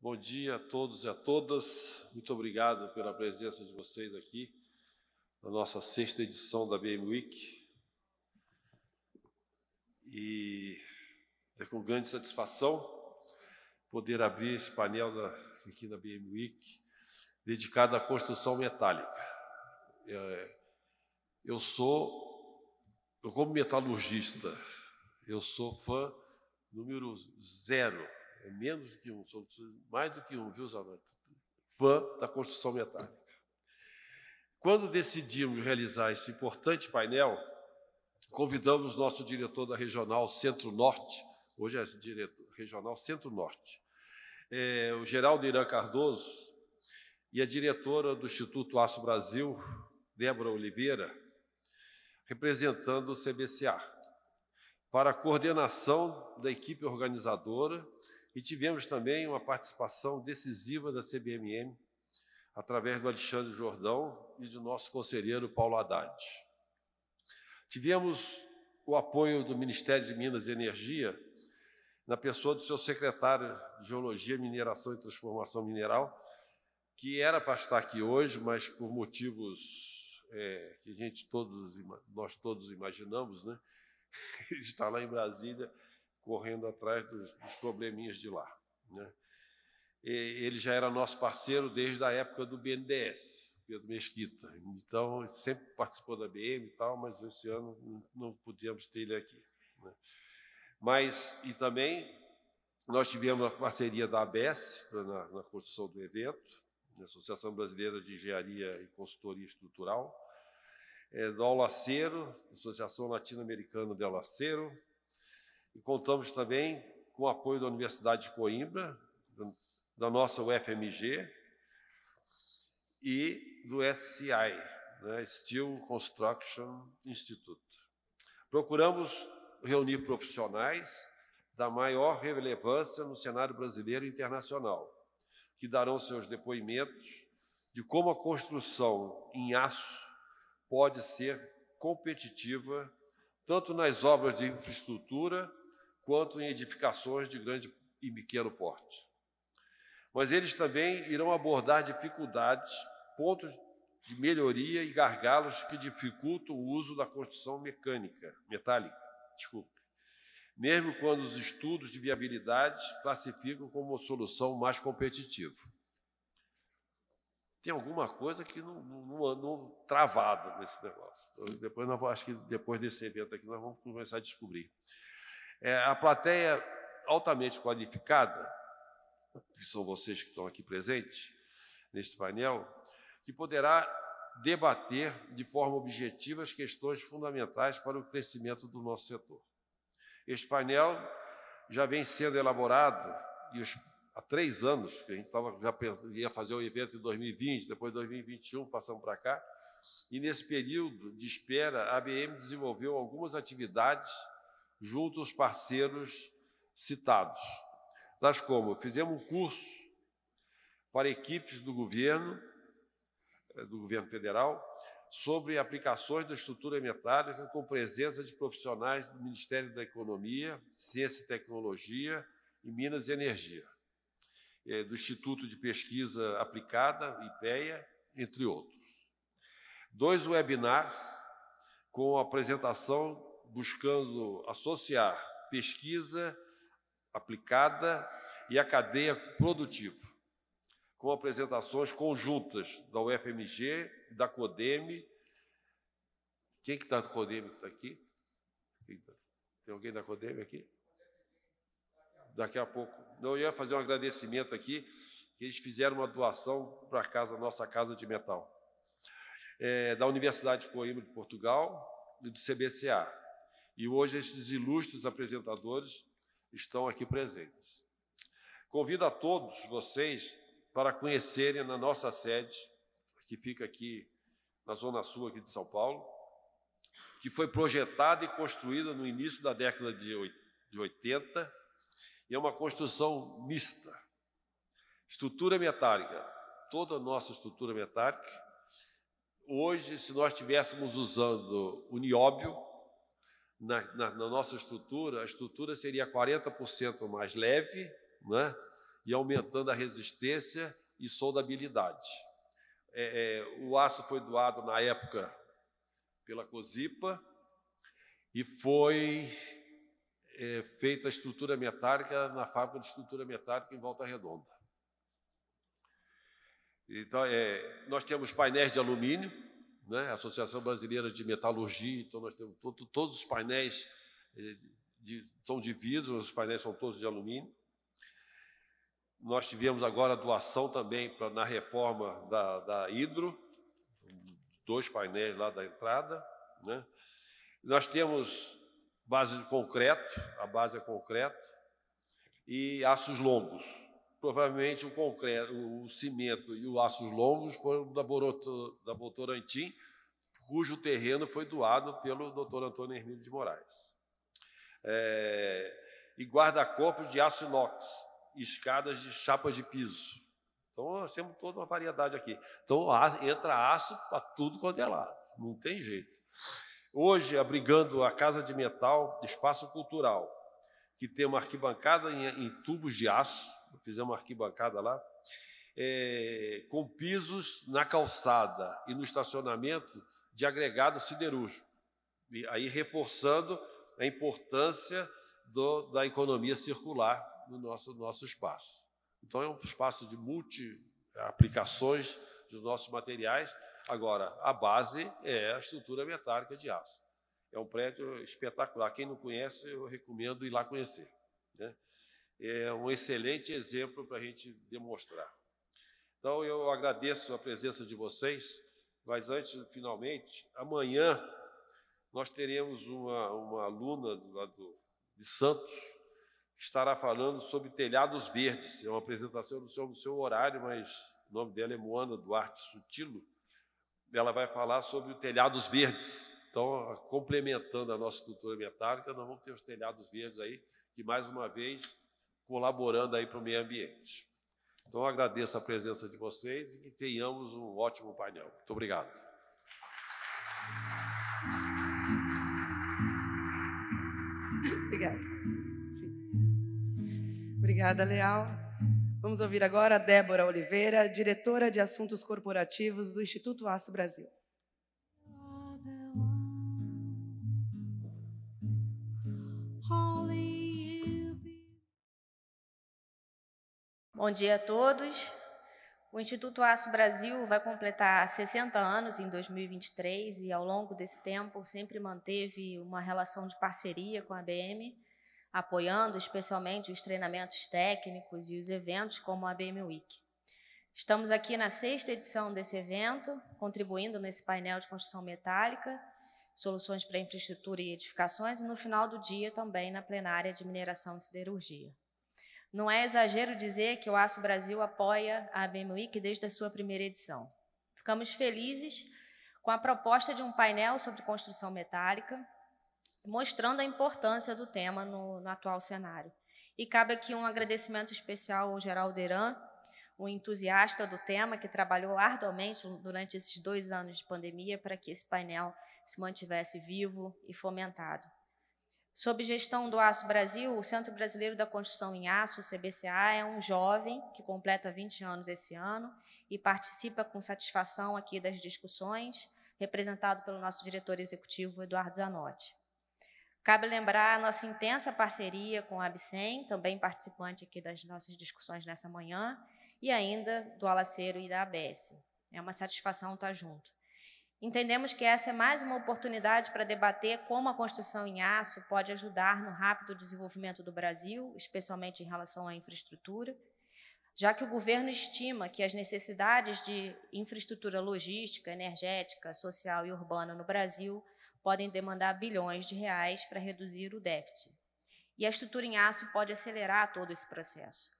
Bom dia a todos e a todas. Muito obrigado pela presença de vocês aqui na nossa 6ª edição da BM Week. E é com grande satisfação poder abrir esse painel aqui na BM Week, dedicado à construção metálica. Como metalurgista, eu sou fã número 0. É menos do que um, sou mais do que um, viu, Zamanta? Fã da construção metálica. Quando decidimos realizar esse importante painel, convidamos nosso diretor da Regional Centro-Norte, hoje é diretor Regional Centro-Norte, o Geraldo Irã Cardoso, e a diretora do Instituto Aço Brasil, Débora Oliveira, representando o CBCA, para a coordenação da equipe organizadora. E tivemos também uma participação decisiva da CBMM, através do Alexandre Jordão e do nosso conselheiro Paulo Haddad. Tivemos o apoio do Ministério de Minas e Energia, na pessoa do seu secretário de Geologia, Mineração e Transformação Mineral, que era para estar aqui hoje, mas por motivos que nós todos imaginamos, né? Ele está lá em Brasília, correndo atrás dos probleminhas de lá, né? Ele já era nosso parceiro desde a época do BNDES, Pedro Mesquita. Então, ele sempre participou da BM e tal, mas esse ano não podíamos ter ele aqui, né? E também nós tivemos a parceria da ABS na construção do evento, a Associação Brasileira de Engenharia e Consultoria Estrutural, do Alacero, Associação Latino-Americana de Alacero. E contamos também com o apoio da Universidade de Coimbra, da nossa UFMG e do SCI, né, Steel Construction Institute. Procuramos reunir profissionais da maior relevância no cenário brasileiro e internacional, que darão seus depoimentos de como a construção em aço pode ser competitiva tanto nas obras de infraestrutura quanto em edificações de grande e pequeno porte. Mas eles também irão abordar dificuldades, pontos de melhoria e gargalos que dificultam o uso da construção metálica, mesmo quando os estudos de viabilidade classificam como uma solução mais competitiva. Tem alguma coisa que não travado nesse negócio. Então, acho que depois desse evento aqui nós vamos começar a descobrir. A plateia altamente qualificada, que são vocês que estão aqui presentes neste painel, que poderá debater de forma objetiva as questões fundamentais para o crescimento do nosso setor. Este painel já vem sendo elaborado há 3 anos, que a gente ia fazer o evento em 2020, depois de 2021 passamos para cá, e nesse período de espera a ABM desenvolveu algumas atividades junto aos parceiros citados, tais como fizemos um curso para equipes do governo federal sobre aplicações da estrutura metálica com presença de profissionais do Ministério da Economia, Ciência e Tecnologia e Minas e Energia, do Instituto de Pesquisa Aplicada, IPEA, entre outros. 2 webinars com apresentação buscando associar pesquisa aplicada e a cadeia produtiva, com apresentações conjuntas da UFMG, da CODEME. Quem que está da CODEME que está aqui? Tem alguém da CODEME aqui? Daqui a pouco. Eu ia fazer um agradecimento aqui, que eles fizeram uma doação para a nossa Casa de Metal. Da Universidade de Coimbra de Portugal e do CBCA. E hoje esses ilustres apresentadores estão aqui presentes. Convido a todos vocês para conhecerem na nossa sede, que fica aqui na Zona Sul aqui de São Paulo, que foi projetada e construída no início da década de 80, e é uma construção mista. Estrutura metálica, toda a nossa estrutura metálica. Hoje, se nós estivéssemos usando o nióbio, na nossa estrutura, a estrutura seria 40% mais leve, né? e aumentando a resistência e soldabilidade. O aço foi doado, na época, pela Cosipa e foi feita a estrutura metálica na fábrica de estrutura metálica em Volta Redonda. Então, nós temos painéis de alumínio, né? A Associação Brasileira de Metalurgia, então nós temos todos os painéis são de vidro, os painéis são todos de alumínio. Nós tivemos agora doação também na reforma da Hidro, 2 painéis lá da entrada, né? Nós temos base de concreto, a base é concreto, e aços longos. Provavelmente o concreto, o cimento e os aços longos foram da Votorantim, cujo terreno foi doado pelo Dr. Antônio Hermílio de Moraes. E guarda-corpos de aço inox, escadas de chapa de piso. Então, nós temos toda uma variedade aqui. Então, entra aço para tudo quanto é lado, não tem jeito. Hoje, abrigando a Casa de Metal, espaço cultural, que tem uma arquibancada em tubos de aço, fizemos uma arquibancada lá, com pisos na calçada e no estacionamento de agregado siderúrgico, e aí reforçando a importância da economia circular no nosso espaço. Então, é um espaço de multi-aplicações dos nossos materiais. Agora, a base é a estrutura metálica de aço. É um prédio espetacular. Quem não conhece, eu recomendo ir lá conhecer, né? É um excelente exemplo para a gente demonstrar. Então, eu agradeço a presença de vocês, mas antes, finalmente, amanhã nós teremos uma aluna de Santos, que estará falando sobre telhados verdes. É uma apresentação no seu horário, mas o nome dela é Moana Duarte Sutilo. Ela vai falar sobre telhados verdes. Então, complementando a nossa estrutura metálica, nós vamos ter os telhados verdes aí, que, mais uma vez, colaborando aí para o meio ambiente. Então, eu agradeço a presença de vocês e que tenhamos um ótimo painel. Muito obrigado. Obrigada. Obrigada, Leal. Vamos ouvir agora a Débora Oliveira, diretora de Assuntos Corporativos do Instituto Aço Brasil. Bom dia a todos. O Instituto Aço Brasil vai completar 60 anos em 2023 e, ao longo desse tempo, sempre manteve uma relação de parceria com a ABM, apoiando especialmente os treinamentos técnicos e os eventos como a ABM Week. Estamos aqui na 6ª edição desse evento, contribuindo nesse painel de construção metálica, soluções para infraestrutura e edificações, e no final do dia também na plenária de mineração e siderurgia. Não é exagero dizer que o Aço Brasil apoia a ABM Week desde a sua primeira edição. Ficamos felizes com a proposta de um painel sobre construção metálica, mostrando a importância do tema no atual cenário. E cabe aqui um agradecimento especial ao Geraldo Heran, um entusiasta do tema que trabalhou arduamente durante esses 2 anos de pandemia para que esse painel se mantivesse vivo e fomentado. Sob gestão do Aço Brasil, o Centro Brasileiro da Construção em Aço, o CBCA, é um jovem que completa 20 anos esse ano e participa com satisfação aqui das discussões, representado pelo nosso diretor executivo, Eduardo Zanotti. Cabe lembrar a nossa intensa parceria com a ABSEM, também participante aqui das nossas discussões nessa manhã, e ainda do Alaceiro e da ABS. É uma satisfação estar junto. Entendemos que essa é mais uma oportunidade para debater como a construção em aço pode ajudar no rápido desenvolvimento do Brasil, especialmente em relação à infraestrutura, já que o governo estima que as necessidades de infraestrutura logística, energética, social e urbana no Brasil podem demandar bilhões de reais para reduzir o déficit. E a estrutura em aço pode acelerar todo esse processo.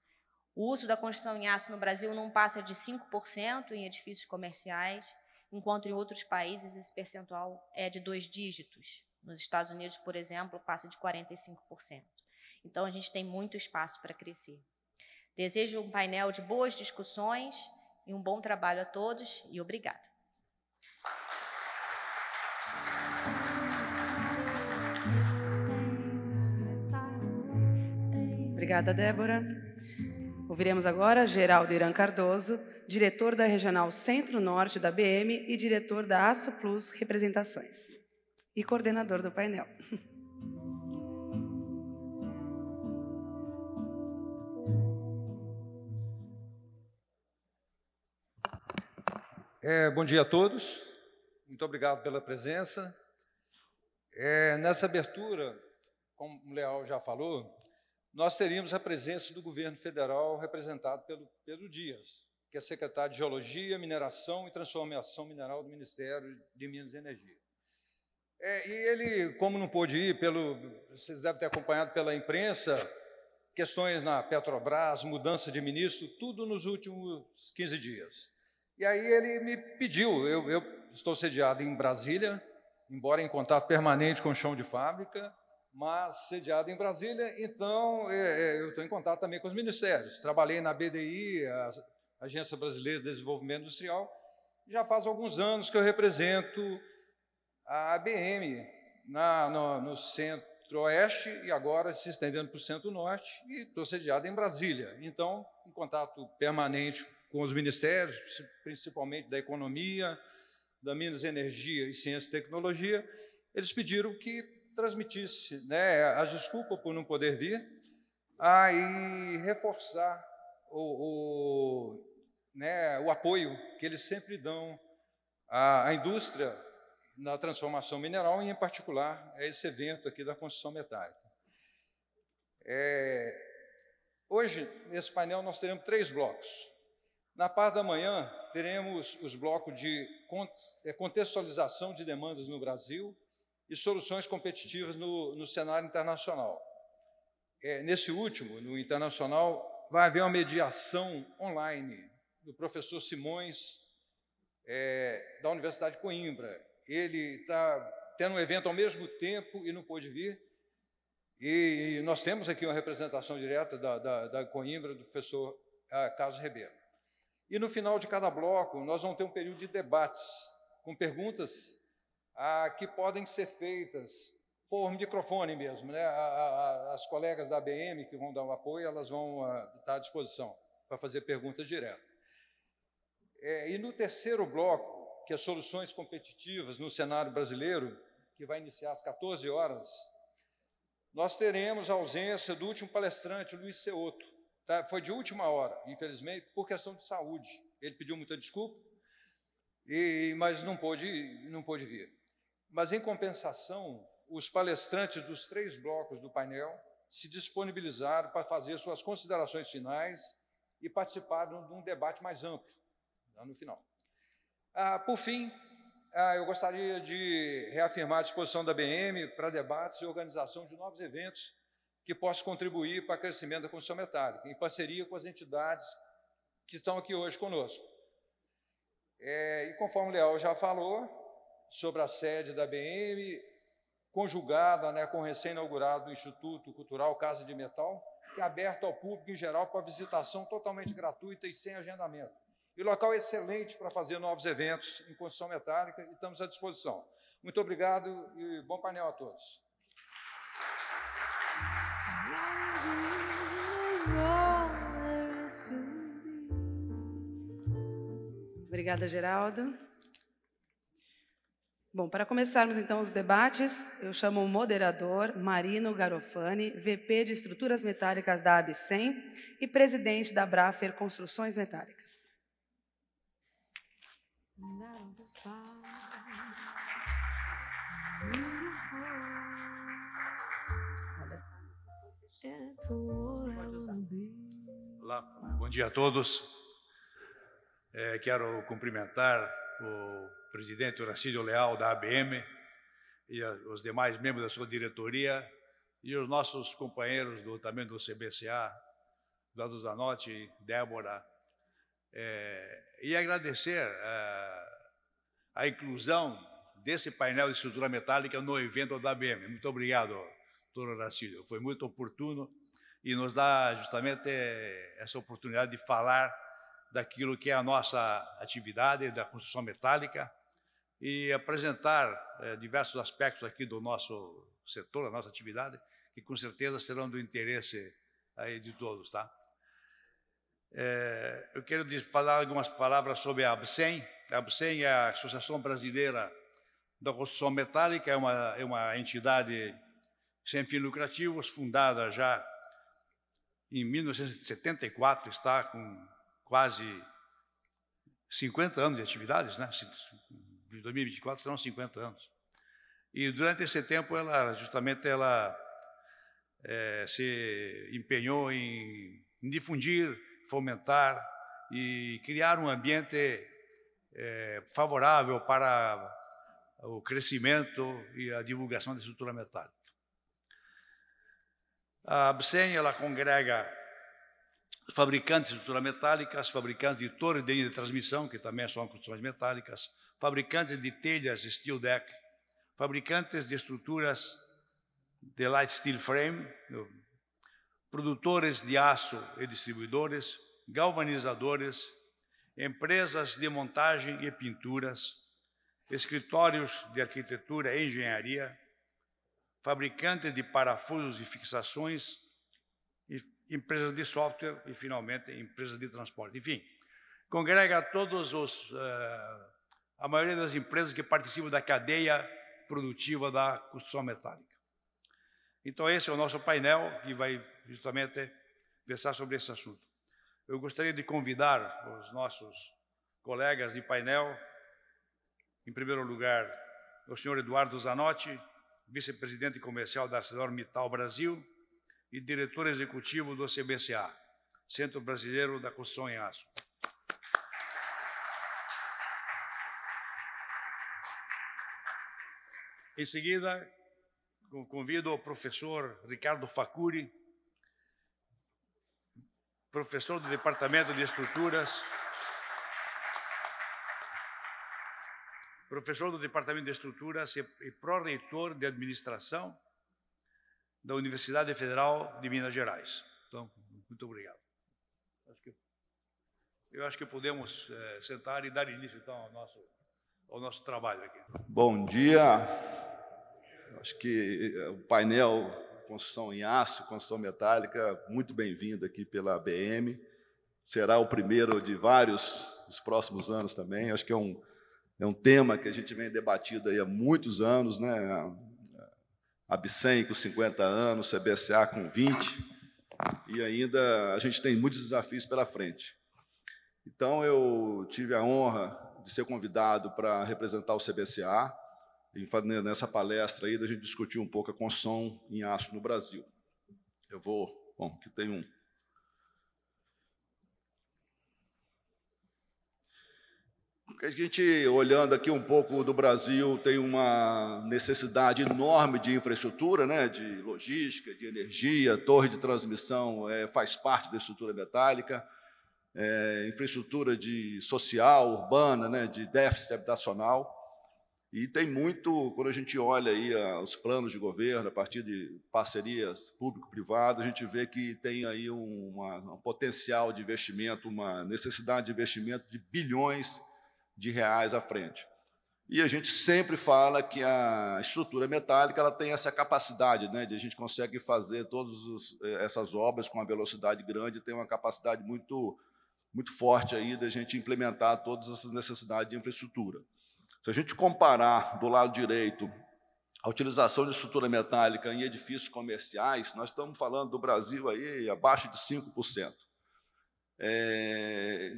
O uso da construção em aço no Brasil não passa de 5% em edifícios comerciais, enquanto em outros países esse percentual é de 2 dígitos. Nos Estados Unidos, por exemplo, passa de 45%. Então, a gente tem muito espaço para crescer. Desejo um painel de boas discussões e um bom trabalho a todos e obrigada. Obrigada, Débora. Ouviremos agora Geraldo Irã Cardoso, diretor da Regional Centro-Norte da ABM e diretor da Aço Plus Representações, e coordenador do painel. Bom dia a todos, muito obrigado pela presença. Nessa abertura, como o Leal já falou, nós teríamos a presença do governo federal representado pelo Pedro Dias, que é secretário de Geologia, Mineração e Transformação Mineral do Ministério de Minas e Energia. E ele, como não pôde ir, vocês devem ter acompanhado pela imprensa, questões na Petrobras, mudança de ministro, tudo nos últimos 15 dias. E aí ele me pediu, eu estou sediado em Brasília, embora em contato permanente com o chão de fábrica, mas sediado em Brasília, então eu estou em contato também com os ministérios. Trabalhei na BDI, a Agência Brasileira de Desenvolvimento Industrial, já faz alguns anos que eu represento a ABM no Centro-Oeste e agora se estendendo para o Centro-Norte, e estou sediado em Brasília. Então, em contato permanente com os ministérios, principalmente da Economia, da Minas e Energia e Ciência e Tecnologia, eles pediram que transmitisse as desculpas por não poder vir, e reforçar o apoio que eles sempre dão à indústria na transformação mineral e, em particular, a esse evento aqui da construção metálica. Hoje, nesse painel, nós teremos 3 blocos. Na parte da manhã, teremos os blocos de contextualização de demandas no Brasil e soluções competitivas no cenário internacional. Nesse último, no internacional, vai haver uma mediação online do professor Simões, da Universidade de Coimbra. Ele está tendo um evento ao mesmo tempo e não pôde vir. E nós temos aqui uma representação direta da Coimbra, do professor Carlos Ribeiro. E no final de cada bloco, nós vamos ter um período de debates, com perguntas que podem ser feitas por microfone mesmo. As colegas da ABM que vão dar o apoio, elas vão estar à disposição para fazer perguntas diretas. E no terceiro bloco, que é Soluções Competitivas no Cenário Brasileiro, que vai iniciar às 14 horas, nós teremos a ausência do último palestrante, Luiz Ceoto. Foi de última hora, infelizmente, por questão de saúde. Ele pediu muita desculpa, mas não pôde vir. Mas, em compensação, os palestrantes dos 3 blocos do painel se disponibilizaram para fazer suas considerações finais e participaram de um debate mais amplo, no final. Por fim, eu gostaria de reafirmar a disposição da ABM para debates e organização de novos eventos que possam contribuir para o crescimento da construção metálica, em parceria com as entidades que estão aqui hoje conosco. E conforme o Leal já falou, sobre a sede da ABM, conjugada com o recém-inaugurado Instituto Cultural Casa de Metal, que é aberto ao público em geral para visitação totalmente gratuita e sem agendamento. E local excelente para fazer novos eventos em construção metálica, e estamos à disposição. Muito obrigado e bom painel a todos. Obrigada, Geraldo. Bom, para começarmos então os debates, eu chamo o moderador Marino Garofani, VP de Estruturas Metálicas da ABCEM e presidente da Brafer Construções Metálicas. Olá, bom dia a todos. Quero cumprimentar o presidente Horacílio Leal da ABM e os demais membros da sua diretoria e os nossos companheiros também do CBCA, Eduardo Zanotti, Débora, e agradecer a inclusão desse painel de estrutura metálica no evento da ABM. Muito obrigado, doutor Horacílio. Foi muito oportuno e nos dá justamente essa oportunidade de falar daquilo que é a nossa atividade da construção metálica e apresentar diversos aspectos aqui do nosso setor, da nossa atividade, que com certeza serão do interesse aí de todos, tá? Eu quero falar algumas palavras sobre a ABSEM. A ABSEM é a Associação Brasileira da Construção Metálica, é uma entidade sem fins lucrativos, fundada já em 1974, está com quase 50 anos de atividades, né? Em 2024 serão 50 anos. E durante esse tempo, ela se empenhou em difundir, fomentar e criar um ambiente favorável para o crescimento e a divulgação da estrutura metálica. A ABSEM, ela congrega fabricantes de estrutura metálica, fabricantes de torres de linha de transmissão, que também são construções metálicas, fabricantes de telhas steel deck, fabricantes de estruturas de light steel frame, produtores de aço e distribuidores, galvanizadores, empresas de montagem e pinturas, escritórios de arquitetura e engenharia, fabricantes de parafusos e fixações, empresas de software e, finalmente, empresas de transporte. Enfim, congrega a maioria das empresas que participam da cadeia produtiva da construção metálica. Então, esse é o nosso painel, que vai justamente versar sobre esse assunto. Eu gostaria de convidar os nossos colegas de painel, em primeiro lugar, o senhor Eduardo Zanotti, vice-presidente comercial da ArcelorMittal Brasil e diretor executivo do CBCA, Centro Brasileiro da Construção em Aço. Em seguida, convido o professor Ricardo Facuri, professor do Departamento de Estruturas, e pró-reitor de Administração da Universidade Federal de Minas Gerais. Então, muito obrigado. Eu acho que podemos sentar e dar início, então, ao nosso trabalho aqui. Bom dia. Acho que o painel Construção em Aço, Construção Metálica, muito bem-vindo aqui pela ABM. Será o primeiro de vários dos próximos anos também. Acho que é um tema que a gente vem debatido aí há muitos anos, né? A ABSEM com 50 anos, CBCA com 20, e ainda a gente tem muitos desafios pela frente. Então, eu tive a honra de ser convidado para representar o CBCA, e nessa palestra aí, da gente discutir um pouco a construção em aço no Brasil. Aqui tem A gente, olhando aqui um pouco do Brasil, tem uma necessidade enorme de infraestrutura, né, de logística, de energia, torre de transmissão faz parte da estrutura metálica, infraestrutura social, urbana, né, de déficit habitacional. E tem muito, quando a gente olha aí os planos de governo, a partir de parcerias público-privadas, a gente vê que tem aí um potencial de investimento, uma necessidade de investimento de bilhões de reais à frente. E a gente sempre fala que a estrutura metálica ela tem essa capacidade, né, de a gente consegue fazer todas essas obras com uma velocidade grande, tem uma capacidade muito forte aí da gente implementar todas essas necessidades de infraestrutura. Se a gente comparar do lado direito a utilização de estrutura metálica em edifícios comerciais, nós estamos falando do Brasil aí abaixo de 5%.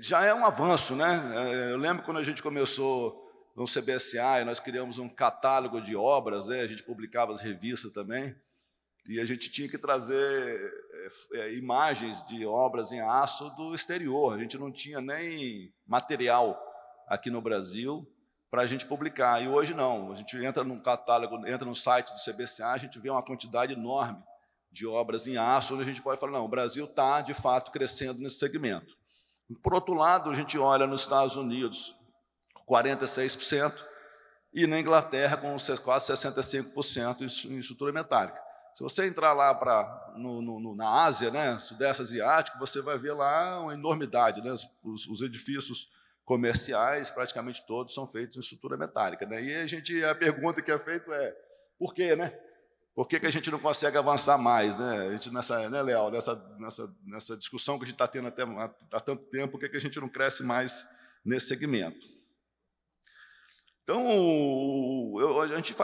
Já é um avanço, né? Eu lembro quando a gente começou no CBCA e nós criamos um catálogo de obras, né? A gente publicava as revistas também, e a gente tinha que trazer imagens de obras em aço do exterior. A gente não tinha nem material aqui no Brasil para a gente publicar. E hoje não. A gente entra num catálogo, entra no site do CBCA, a gente vê uma quantidade enorme de obras em aço, onde a gente pode falar, não, o Brasil está, de fato, crescendo nesse segmento. Por outro lado, a gente olha nos Estados Unidos, 46%, e na Inglaterra, com quase 65% em estrutura metálica. Se você entrar lá na Ásia, né, Sudeste Asiático, você vai ver lá uma enormidade, né, os edifícios comerciais, praticamente todos, são feitos em estrutura metálica, né? E a pergunta que é feita é, por quê, né? Por que a gente não consegue avançar mais, né? A gente né, Léo, nessa discussão que a gente está tendo há tanto tempo, por que a gente não cresce mais nesse segmento? Então, a gente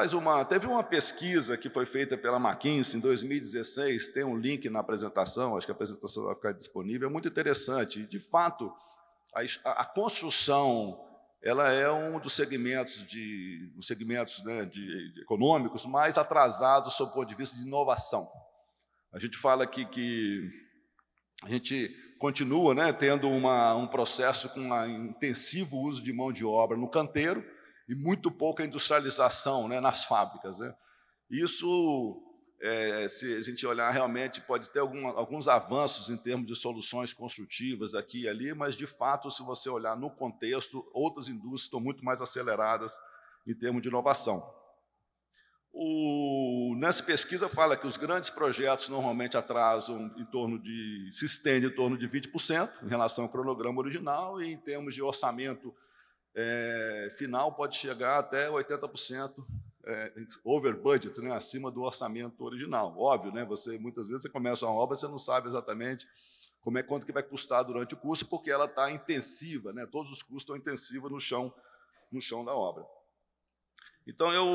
teve uma pesquisa que foi feita pela McKinsey em 2016, tem um link na apresentação, acho que a apresentação vai ficar disponível, é muito interessante. De fato, a construção, ela é um dos segmentos, né, econômicos mais atrasados sob o ponto de vista de inovação. A gente fala aqui que a gente continua, né, tendo um processo com um intensivo uso de mão de obra no canteiro e muito pouca industrialização, né, nas fábricas, né. Isso, se a gente olhar realmente, pode ter alguns avanços em termos de soluções construtivas aqui e ali, mas, de fato, se você olhar no contexto, outras indústrias estão muito mais aceleradas em termos de inovação. Nessa pesquisa fala que os grandes projetos normalmente atrasam se estendem em torno de 20% em relação ao cronograma original, e em termos de orçamento final pode chegar até 80% over budget, né, acima do orçamento original. Óbvio, né, muitas vezes você começa uma obra, você não sabe exatamente quanto que vai custar durante o curso, porque ela está intensiva, né, todos os custos estão intensivos no chão da obra. Então, eu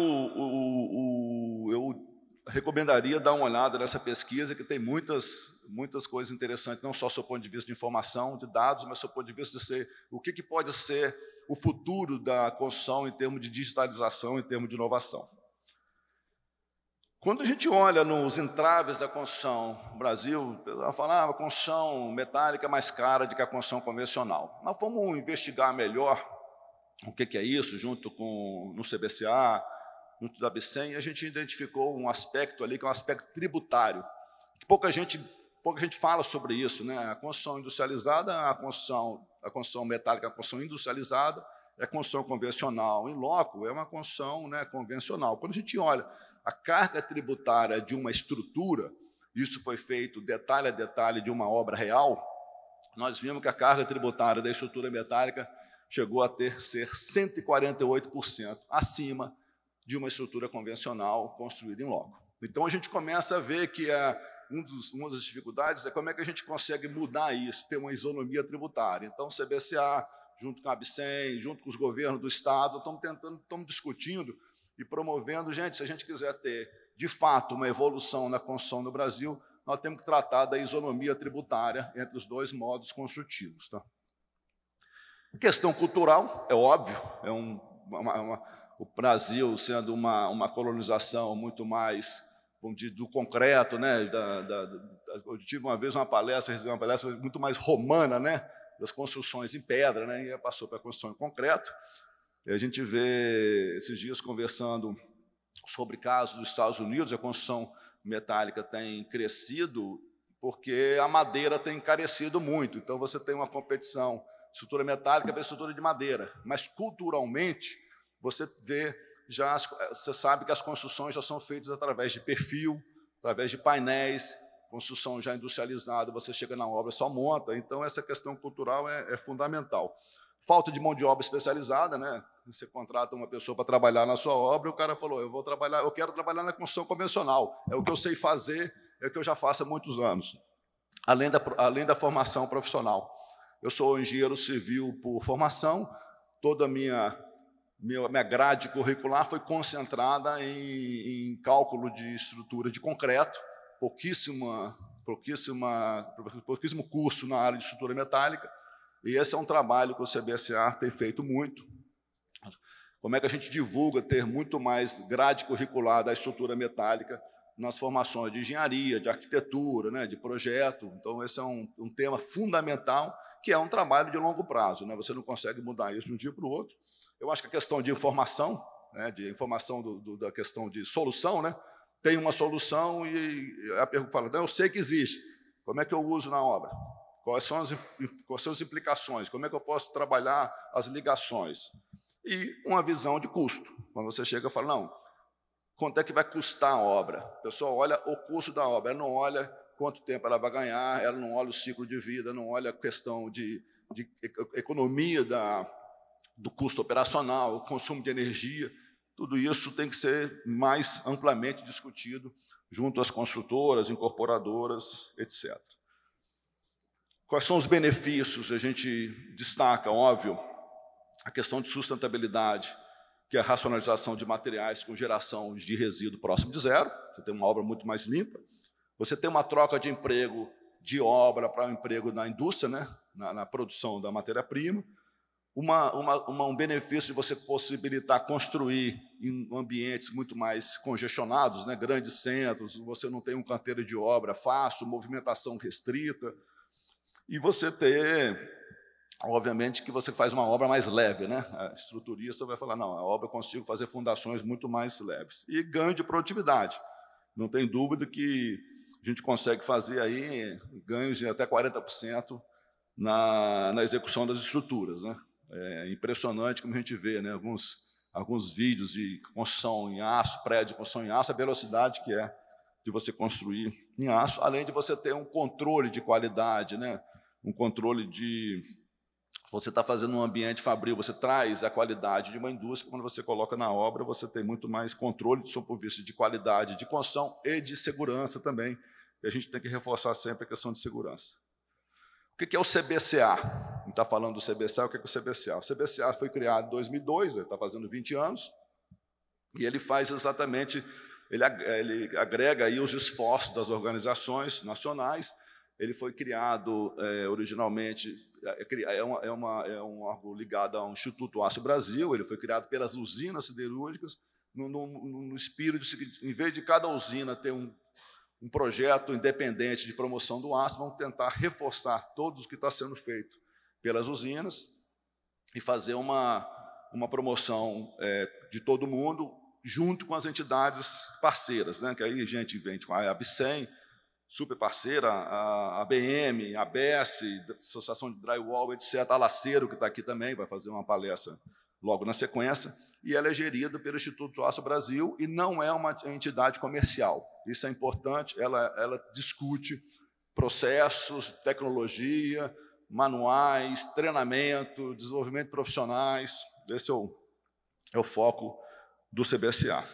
recomendaria dar uma olhada nessa pesquisa, que tem muitas coisas interessantes, não só do seu ponto de vista de informação, de dados, mas do seu ponto de vista de o que pode ser o futuro da construção em termos de digitalização, em termos de inovação. Quando a gente olha nos entraves da construção no Brasil, ela fala, a construção metálica é mais cara do que a construção convencional. Nós fomos investigar melhor o que é isso, no CBCA, junto da ABCEM, e a gente identificou um aspecto ali, que é um aspecto tributário, que pouca gente fala sobre isso, né? A construção industrializada, a construção metálica, a construção industrializada, é a construção convencional. Em loco, é uma construção, né, convencional. Quando a gente olha a carga tributária de uma estrutura, isso foi feito detalhe a detalhe de uma obra real, nós vimos que a carga tributária da estrutura metálica chegou a ser 148% acima de uma estrutura convencional construída em loco. Então, a gente começa a ver que uma das dificuldades é como é que a gente consegue mudar isso, ter uma isonomia tributária. Então, o CBCA, junto com a ABCEM, junto com os governos do Estado, estamos discutindo e promovendo, gente, se a gente quiser ter, de fato, uma evolução na construção no Brasil, nós temos que tratar da isonomia tributária entre os dois modos construtivos. Tá? A questão cultural, é óbvio, o Brasil sendo uma colonização muito mais, vamos dizer, do concreto, né? Eu tive uma vez recebi uma palestra muito mais romana, né? Das construções em pedra, né? E passou para a construção em concreto. E a gente vê, esses dias, conversando sobre casos dos Estados Unidos, a construção metálica tem crescido porque a madeira tem encarecido muito. Então, você tem uma competição estrutura metálica para estrutura de madeira, mas culturalmente você sabe que as construções já são feitas através de perfil, através de painéis, construção já industrializada, você chega na obra, só monta. Então, essa questão cultural é fundamental. Falta de mão de obra especializada, né? Você contrata uma pessoa para trabalhar na sua obra, o cara falou, eu quero trabalhar na construção convencional, é o que eu sei fazer, é o que eu já faço há muitos anos, além da formação profissional. Eu sou engenheiro civil por formação, toda a minha grade curricular foi concentrada em cálculo de estrutura de concreto, pouquíssimo curso na área de estrutura metálica, e esse é um trabalho que o CBCA tem feito muito. Como é que a gente divulga ter muito mais grade curricular da estrutura metálica nas formações de engenharia, de arquitetura, né, de projeto. Então, esse é um tema fundamental, que é um trabalho de longo prazo, né? Você não consegue mudar isso de um dia para o outro. Eu acho que a questão de informação, né, da questão de solução, né, tem uma solução e a pergunta fala, eu sei que existe, como é que eu uso na obra? Quais são as implicações? Como é que eu posso trabalhar as ligações? E uma visão de custo. Quando você chega e fala, não, quanto é que vai custar a obra? A pessoa olha o custo da obra, ela não olha quanto tempo ela vai ganhar, ela não olha o ciclo de vida, não olha a questão de economia do custo operacional, o consumo de energia. Tudo isso tem que ser mais amplamente discutido junto às construtoras, incorporadoras, etc. Quais são os benefícios? A gente destaca, óbvio, a questão de sustentabilidade, que é a racionalização de materiais com geração de resíduo próximo de zero. Você tem uma obra muito mais limpa. Você tem uma troca de emprego de obra para um emprego na indústria, né? na produção da matéria-prima. Um benefício de você possibilitar construir em ambientes muito mais congestionados, né? Grandes centros, você não tem um canteiro de obra fácil, movimentação restrita. E você ter, obviamente, que você faz uma obra mais leve, né? A estruturista vai falar, não, a obra eu consigo fazer fundações muito mais leves. E ganho de produtividade. Não tem dúvida que a gente consegue fazer aí ganhos de até 40% na execução das estruturas, né? É impressionante como a gente vê, né? Alguns vídeos de construção em aço, prédio de construção em aço, a velocidade que é de você construir em aço, além de você ter um controle de qualidade, né? Um controle de... Você está fazendo um ambiente fabril, você traz a qualidade de uma indústria, quando você coloca na obra, você tem muito mais controle do seu ponto de vista de qualidade de construção e de segurança também, e a gente tem que reforçar sempre a questão de segurança. O que é o CBCA? A gente está falando do CBCA, o que é o CBCA? O CBCA foi criado em 2002, ele está fazendo 20 anos, e ele faz exatamente, ele agrega aí os esforços das organizações nacionais. Ele foi criado originalmente, é um órgão ligado ao Instituto Aço Brasil, ele foi criado pelas usinas siderúrgicas, no espírito de seguinte, em vez de cada usina ter um projeto independente de promoção do aço, vão tentar reforçar todos o que está sendo feito pelas usinas e fazer uma promoção de todo mundo, junto com as entidades parceiras, né? Que aí a gente vem com a ABSEM, super parceira, a ABM, a ABS, Associação de Drywall, etc., a Laceiro, que está aqui também, vai fazer uma palestra logo na sequência, e ela é gerida pelo Instituto Aço Brasil e não é uma entidade comercial. Isso é importante, ela discute processos, tecnologia, manuais, treinamento, desenvolvimento de profissionais. Esse é o foco do CBCA.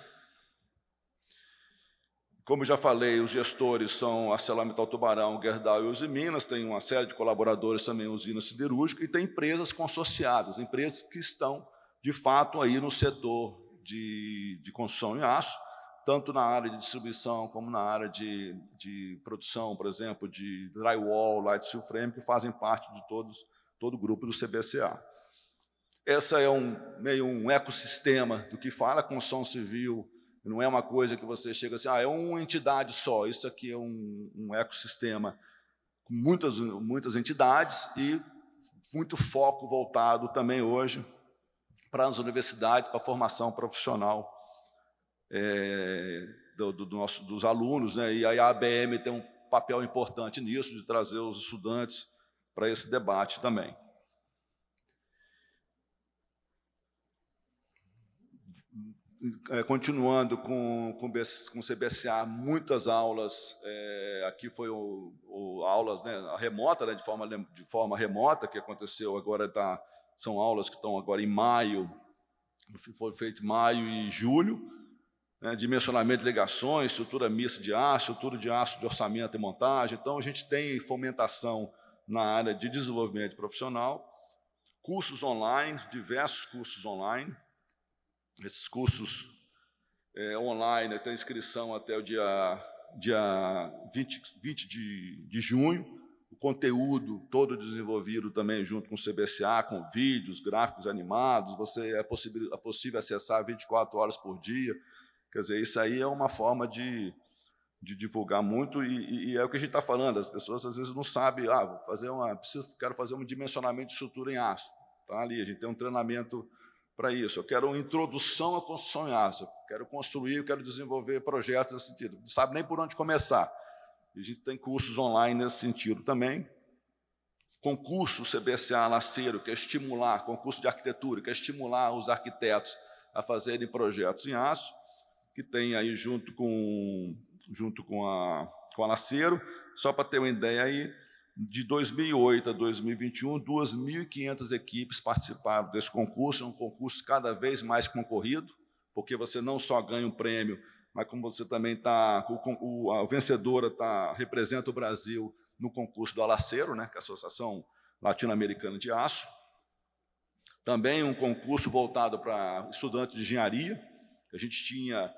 Como já falei, os gestores são a ArcelorMittal Tubarão, Gerdau e Usiminas, tem uma série de colaboradores também, usina siderúrgica, e tem empresas consorciadas, empresas que estão, de fato, aí no setor de construção em aço, tanto na área de distribuição como na área de produção, por exemplo, de drywall, light steel frame, que fazem parte de todo o grupo do CBCA. Essa é meio um ecossistema do que fala a construção civil. Não é uma coisa que você chega assim, é uma entidade só. Isso aqui é um ecossistema com muitas entidades e muito foco voltado também hoje para as universidades, para a formação profissional dos alunos, né? E a ABM tem um papel importante nisso, de trazer os estudantes para esse debate também. Continuando com o CBCA, muitas aulas, aqui foi aulas, né, remota, né, de forma remota, que aconteceu agora, são aulas que estão agora em maio, foi feito em maio e julho, né, dimensionamento de ligações, estrutura mista de aço, estrutura de aço de orçamento e montagem. Então, a gente tem fomentação na área de desenvolvimento profissional, cursos online, diversos cursos online. Esses cursos online tem inscrição até o dia 20 de junho. O conteúdo todo desenvolvido também junto com o CBCA, com vídeos, gráficos animados. É possível acessar 24 horas por dia. Quer dizer, isso aí é uma forma de divulgar muito e é o que a gente está falando. As pessoas às vezes não sabem, quero fazer um dimensionamento de estrutura em aço. Tá ali, a gente tem um treinamento para isso. Eu quero uma introdução à construção em aço, quero construir, eu quero desenvolver projetos nesse sentido. Não sabe nem por onde começar. E a gente tem cursos online nesse sentido também. Concurso CBCA Laceiro, que é estimular, concurso de arquitetura, que é estimular os arquitetos a fazerem projetos em aço, que tem aí junto com a Laceiro, só para ter uma ideia aí, de 2008 a 2021, 2.500 equipes participaram desse concurso. É um concurso cada vez mais concorrido, porque você não só ganha um prêmio mas como você também está, a vencedora representa o Brasil no concurso do Alacero, né, que é a Associação Latino-Americana de Aço. Também um concurso voltado para estudantes de engenharia. A gente tinha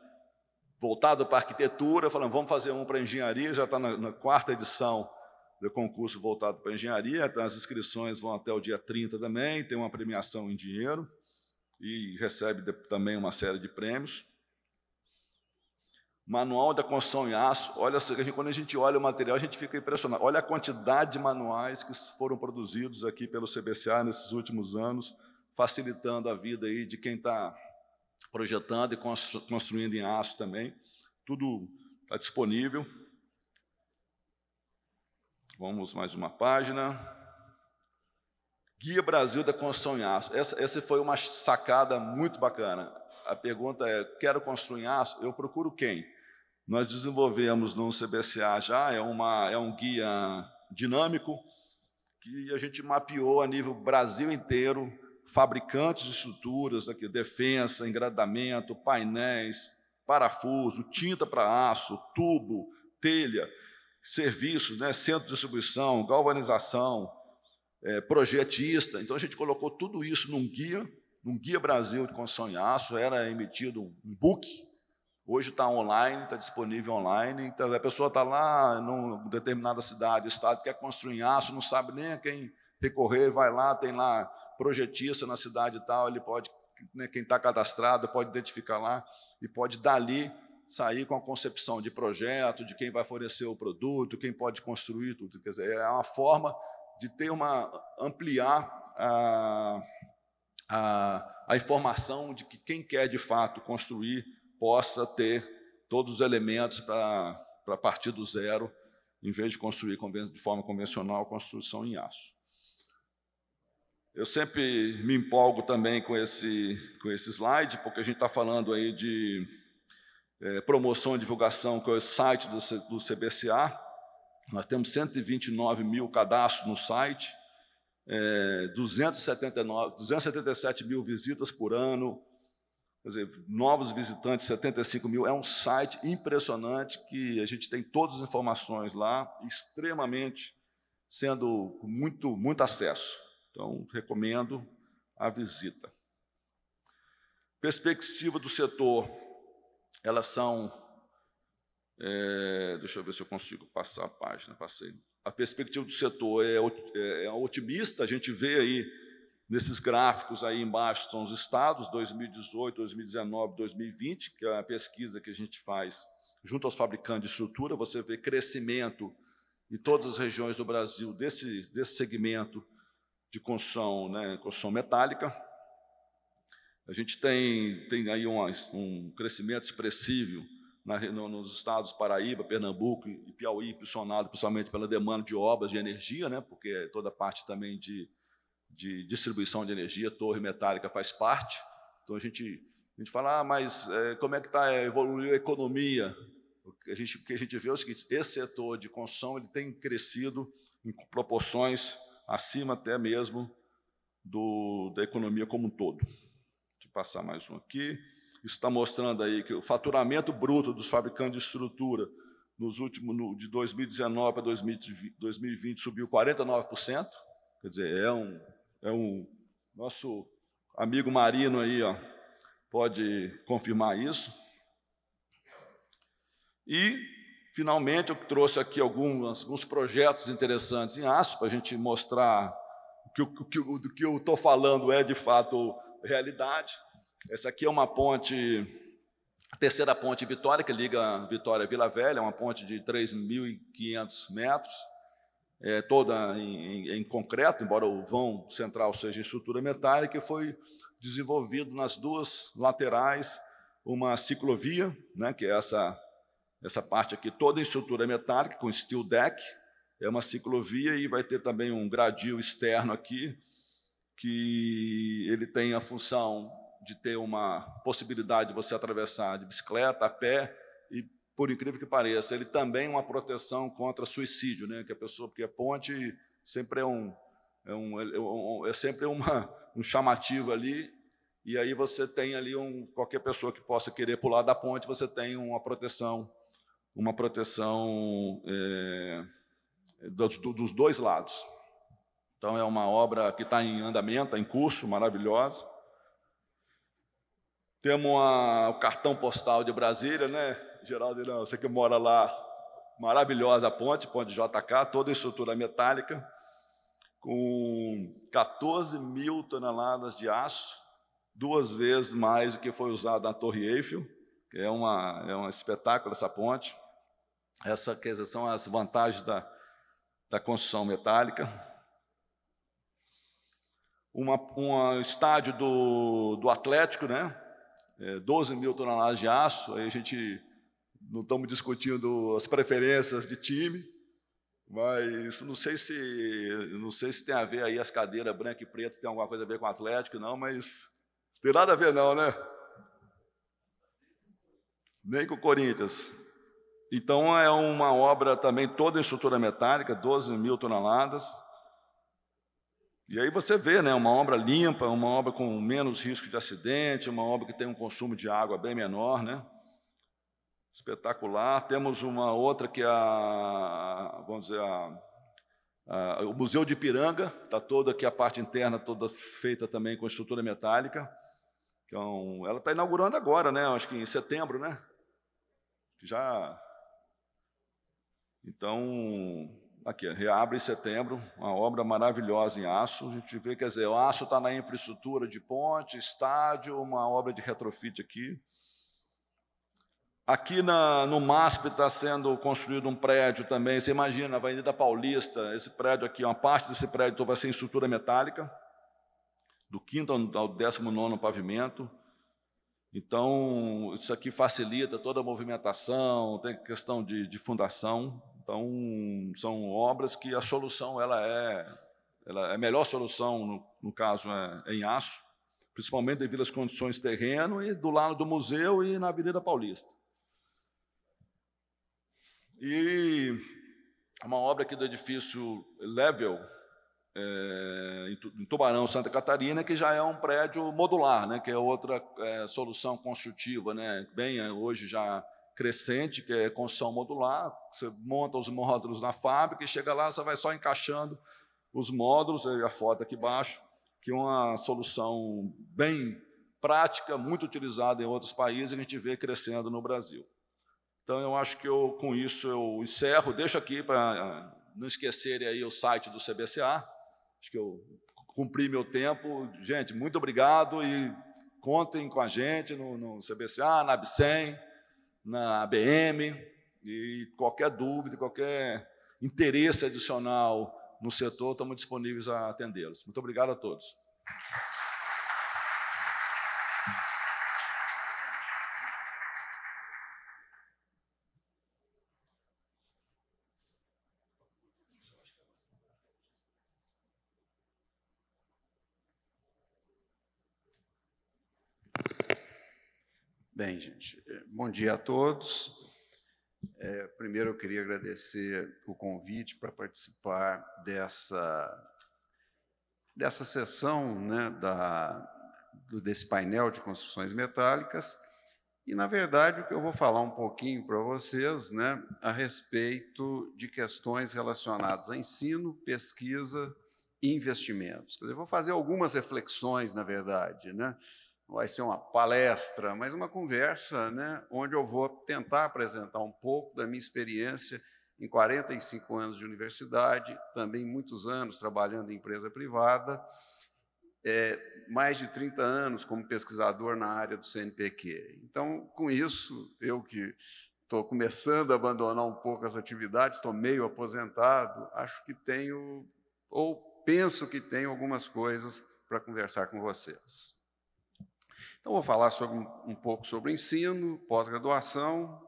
voltado para arquitetura, falando, vamos fazer um para engenharia, já está na 4ª edição do concurso voltado para engenharia, então as inscrições vão até o dia 30 também, tem uma premiação em dinheiro e recebe também uma série de prêmios. Manual da construção em aço, olha, quando a gente olha o material, a gente fica impressionado. Olha a quantidade de manuais que foram produzidos aqui pelo CBCA nesses últimos anos, facilitando a vida aí de quem está projetando e construindo em aço também. Tudo está disponível. Vamos mais uma página. Guia Brasil da Construção em Aço. Essa foi uma sacada muito bacana. A pergunta é, quero construir em aço? Eu procuro quem? Nós desenvolvemos no CBCA já, é um guia dinâmico, que a gente mapeou a nível Brasil inteiro, fabricantes de estruturas, aqui, defensa, engradamento, painéis, parafuso, tinta para aço, tubo, telha, serviços, né, centro de distribuição, galvanização, projetista. Então, a gente colocou tudo isso num guia Brasil de construção em aço, era emitido um book, hoje está online, está disponível online, então a pessoa está lá numa determinada cidade, estado, quer construir em aço, não sabe nem a quem recorrer, vai lá, tem lá projetista na cidade e tal, ele pode, né, quem está cadastrado pode identificar lá e pode dali sair com a concepção de projeto, de quem vai fornecer o produto, quem pode construir tudo. Quer dizer, é uma forma de ampliar a informação de que quem quer de fato construir possa ter todos os elementos para partir do zero, em vez de construir de forma convencional, construção em aço. Eu sempre me empolgo também com esse slide, porque a gente está falando aí de promoção e divulgação, que é o site do CBCA. Nós temos 129 mil cadastros no site, 277 mil visitas por ano, quer dizer, novos visitantes, 75 mil. É um site impressionante, que a gente tem todas as informações lá, extremamente, sendo muito acesso. Então, recomendo a visita. Perspectiva do setor, elas são... deixa eu ver se eu consigo passar a página. Passei. A perspectiva do setor é otimista, a gente vê aí, nesses gráficos aí embaixo, são os estados, 2018, 2019, 2020, que é a pesquisa que a gente faz junto aos fabricantes de estrutura, você vê crescimento em todas as regiões do Brasil desse segmento de construção, né, construção metálica. A gente tem aí um crescimento expressivo nos estados Paraíba, Pernambuco e Piauí, impulsionado principalmente pela demanda de obras de energia, né, porque toda a parte também de distribuição de energia, torre metálica faz parte. Então, a gente fala, mas como é que está evoluindo a economia? O que a gente vê é o seguinte, esse setor de construção ele tem crescido em proporções acima até mesmo da economia como um todo. Deixa eu passar mais um aqui. Isso está mostrando aí que o faturamento bruto dos fabricantes de estrutura de 2019 para 2020 subiu 49%. Quer dizer, nosso amigo Marino aí, ó, pode confirmar isso. E, finalmente, eu trouxe aqui alguns projetos interessantes em aço, para a gente mostrar do que eu estou falando é, de fato, realidade. Essa aqui é uma ponte, a terceira ponte Vitória, que liga Vitória a Vila Velha, é uma ponte de 3.500 metros, toda em concreto, embora o vão central seja em estrutura metálica, e foi desenvolvido nas duas laterais uma ciclovia, né, que é essa parte aqui toda em estrutura metálica, com steel deck, é uma ciclovia, e vai ter também um gradil externo aqui, que ele tem a função de ter uma possibilidade de você atravessar de bicicleta, a pé, e, por incrível que pareça, ele também é uma proteção contra suicídio, né? Que a pessoa, porque a ponte sempre sempre um chamativo ali, e aí você tem ali qualquer pessoa que possa querer pular da ponte, você tem uma proteção dos dois lados. Então, é uma obra que está em andamento, está em curso, maravilhosa. Temos o cartão postal de Brasília, né? Geraldo, você que mora lá, maravilhosa a ponte JK, toda a estrutura metálica, com 14 mil toneladas de aço, 2 vezes mais do que foi usado na Torre Eiffel, que é um espetáculo essa ponte. Essas são as vantagens da construção metálica. Um estádio do Atlético, né? 12 mil toneladas de aço, aí a gente não estamos discutindo as preferências de time, mas não sei se tem a ver aí as cadeiras branca e preta, tem alguma coisa a ver com o Atlético, não, mas tem nada a ver não, né? Nem com o Corinthians. Então, é uma obra também toda em estrutura metálica, 12 mil toneladas. E aí você vê, né, uma obra limpa, uma obra com menos risco de acidente, uma obra que tem um consumo de água bem menor, né? Espetacular. Temos uma outra que é o Museu de Ipiranga, está toda aqui a parte interna, toda feita também com estrutura metálica. Então, ela está inaugurando agora, né? Acho que em setembro, né? Então, aqui, reabre em setembro, uma obra maravilhosa em aço. A gente vê, quer dizer, o aço está na infraestrutura de ponte, estádio, uma obra de retrofit aqui. Aqui no MASP está sendo construído um prédio também, você imagina, na Avenida Paulista, esse prédio aqui, uma parte desse prédio vai ser em estrutura metálica, do 5º ao 19º pavimento. Então, isso aqui facilita toda a movimentação, tem questão de fundação. Então, são obras que a solução ela é a melhor solução, no caso, é em aço, principalmente devido às condições de terreno e do lado do museu e na Avenida Paulista. E uma obra aqui do edifício Level, em Tubarão, Santa Catarina, que já é um prédio modular, né, que é outra solução construtiva, né, bem hoje já crescente, que é construção modular. Você monta os módulos na fábrica e chega lá, você vai só encaixando os módulos, a foto aqui embaixo, que é uma solução bem prática, muito utilizada em outros países, e a gente vê crescendo no Brasil. Então, eu acho que com isso eu encerro, deixo aqui para não esquecerem aí o site do CBCA, acho que eu cumpri meu tempo. Gente, muito obrigado e contem com a gente no CBCA, na ABSEM, na ABM, e qualquer dúvida, qualquer interesse adicional no setor, estamos disponíveis a atendê-los. Muito obrigado a todos. Bem, gente, bom dia a todos. Primeiro, eu queria agradecer o convite para participar dessa sessão, né, desse painel de construções metálicas. E, na verdade, o que eu vou falar um pouquinho para vocês, né, a respeito de questões relacionadas a ensino, pesquisa e investimentos. Quer dizer, eu vou fazer algumas reflexões, na verdade, né? Vai ser uma palestra, mas uma conversa, né, onde eu vou tentar apresentar um pouco da minha experiência em 45 anos de universidade, também muitos anos trabalhando em empresa privada, mais de 30 anos como pesquisador na área do CNPq. Então, com isso, eu que estou começando a abandonar um pouco as atividades, estou meio aposentado, acho que tenho, ou penso que tenho algumas coisas para conversar com vocês. Então, vou falar um pouco sobre ensino, pós-graduação,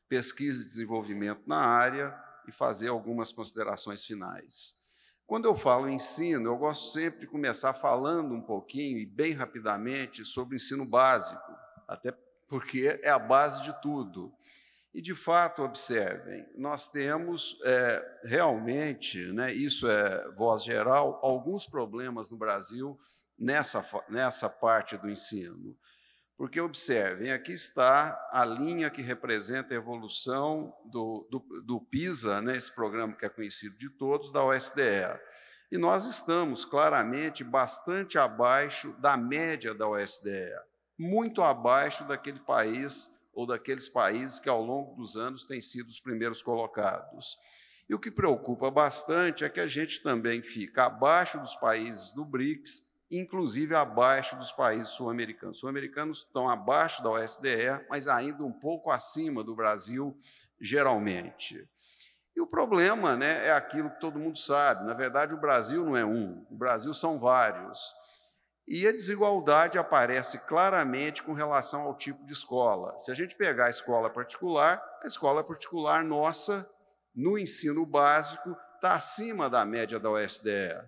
pesquisa e desenvolvimento na área e fazer algumas considerações finais. Quando eu falo em ensino, eu gosto sempre de começar falando um pouquinho e bem rapidamente sobre o ensino básico, até porque é a base de tudo. E, de fato, observem, nós temos realmente, né, isso é voz geral, alguns problemas no Brasil nessa parte do ensino. Porque, observem, aqui está a linha que representa a evolução do PISA, né, esse programa que é conhecido de todos, da OSDE. E nós estamos claramente bastante abaixo da média da OSDE, muito abaixo daquele país ou daqueles países que, ao longo dos anos, têm sido os primeiros colocados. E o que preocupa bastante é que a gente também fica abaixo dos países do BRICS, inclusive abaixo dos países sul-americanos. Os sul-americanos estão abaixo da OSDE, mas ainda um pouco acima do Brasil, geralmente. E o problema, né, é aquilo que todo mundo sabe. Na verdade, o Brasil não é um, o Brasil são vários. E a desigualdade aparece claramente com relação ao tipo de escola. Se a gente pegar a escola particular nossa, no ensino básico, está acima da média da OSDE.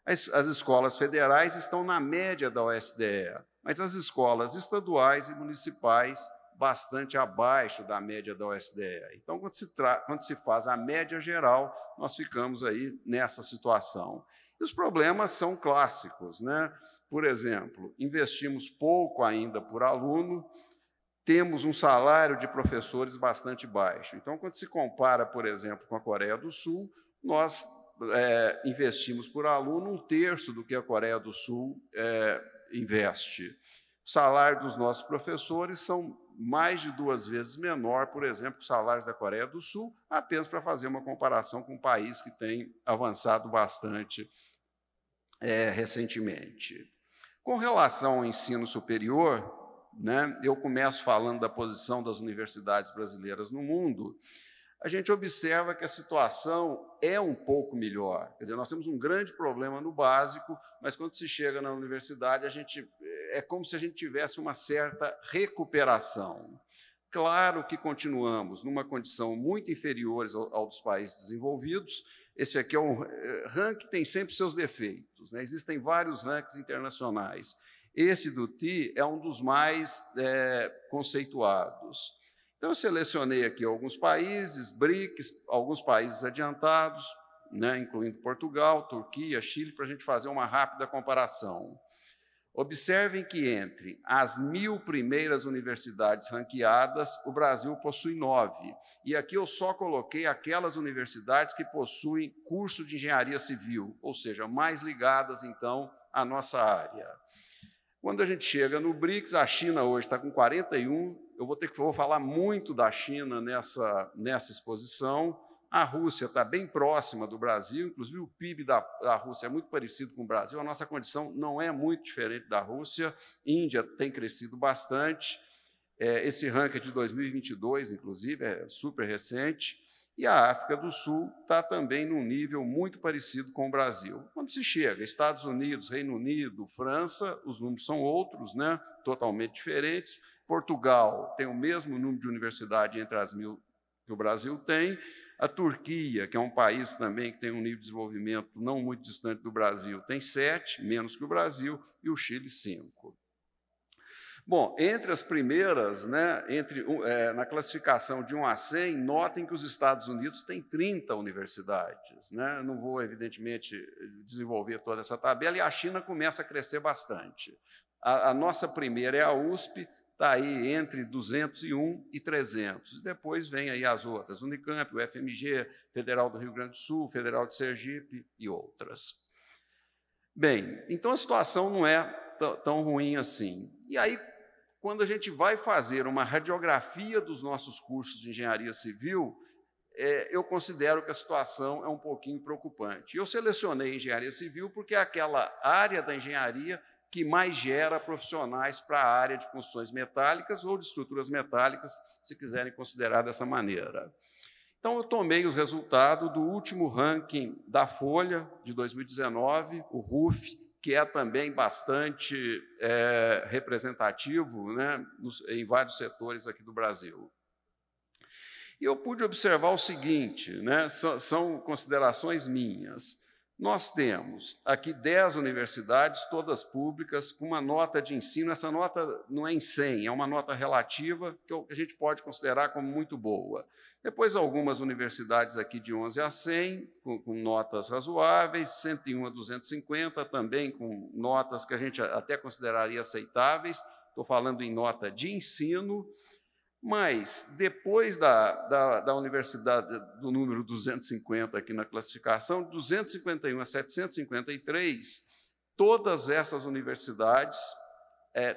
As escolas federais estão na média da OSDE, mas as escolas estaduais e municipais bastante abaixo da média da OSDE. Então, quando se faz a média geral, nós ficamos aí nessa situação. E os problemas são clássicos, né? Por exemplo, investimos pouco ainda por aluno, temos um salário de professores bastante baixo. Então, quando se compara, por exemplo, com a Coreia do Sul, nós investimos por aluno 1/3 do que a Coreia do Sul investe. O salário dos nossos professores são mais de 2 vezes menor, por exemplo, que os salários da Coreia do Sul, apenas para fazer uma comparação com um país que tem avançado bastante recentemente. Com relação ao ensino superior, né, eu começo falando da posição das universidades brasileiras no mundo. A gente observa que a situação é um pouco melhor. Quer dizer, nós temos um grande problema no básico, mas quando se chega na universidade, é como se a gente tivesse uma certa recuperação. Claro que continuamos numa condição muito inferior ao dos países desenvolvidos. Esse aqui é um ranking, tem sempre seus defeitos, né? Existem vários rankings internacionais. Esse do TI é um dos mais conceituados. Então, eu selecionei aqui alguns países, BRICS, alguns países adiantados, né, incluindo Portugal, Turquia, Chile, para a gente fazer uma rápida comparação. Observem que entre as 1.000 primeiras universidades ranqueadas, o Brasil possui 9. E aqui eu só coloquei aquelas universidades que possuem curso de engenharia civil, ou seja, mais ligadas, então, à nossa área. Quando a gente chega no BRICS, a China hoje está com 41, eu vou falar muito da China nessa exposição. A Rússia está bem próxima do Brasil, inclusive o PIB da Rússia é muito parecido com o Brasil, a nossa condição não é muito diferente da Rússia. Índia tem crescido bastante, esse ranking é de 2022, inclusive, é super recente, e a África do Sul está também num nível muito parecido com o Brasil. Quando se chega Estados Unidos, Reino Unido, França, os números são outros, né? Totalmente diferentes. Portugal tem o mesmo número de universidade entre as 1.000 que o Brasil tem. A Turquia, que é um país também que tem um nível de desenvolvimento não muito distante do Brasil, tem 7, menos que o Brasil, e o Chile, 5. Bom, entre as primeiras, né, na classificação de 1 a 100, notem que os Estados Unidos têm 30 universidades. Né? Não vou, evidentemente, desenvolver toda essa tabela, e a China começa a crescer bastante. A nossa primeira é a USP, está aí entre 201 e 300. Depois vem aí as outras, Unicamp, o FMG, Federal do Rio Grande do Sul, Federal de Sergipe e outras. Bem, então a situação não é tão ruim assim. E aí, quando a gente vai fazer uma radiografia dos nossos cursos de engenharia civil, eu considero que a situação é um pouquinho preocupante. Eu selecionei engenharia civil porque é aquela área da engenharia que mais gera profissionais para a área de construções metálicas ou de estruturas metálicas, se quiserem considerar dessa maneira. Então, eu tomei os resultados do último ranking da Folha, de 2019, o RUF, que é também bastante representativo, né, em vários setores aqui do Brasil. E eu pude observar o seguinte, né, são considerações minhas. Nós temos aqui 10 universidades, todas públicas, com uma nota de ensino. Essa nota não é em 100, é uma nota relativa que a gente pode considerar como muito boa. Depois, algumas universidades aqui de 11 a 100, com notas razoáveis, 101 a 250, também com notas que a gente até consideraria aceitáveis. Estou falando em nota de ensino. Mas, depois da universidade, do número 250 aqui na classificação, de 251 a 753, todas essas universidades,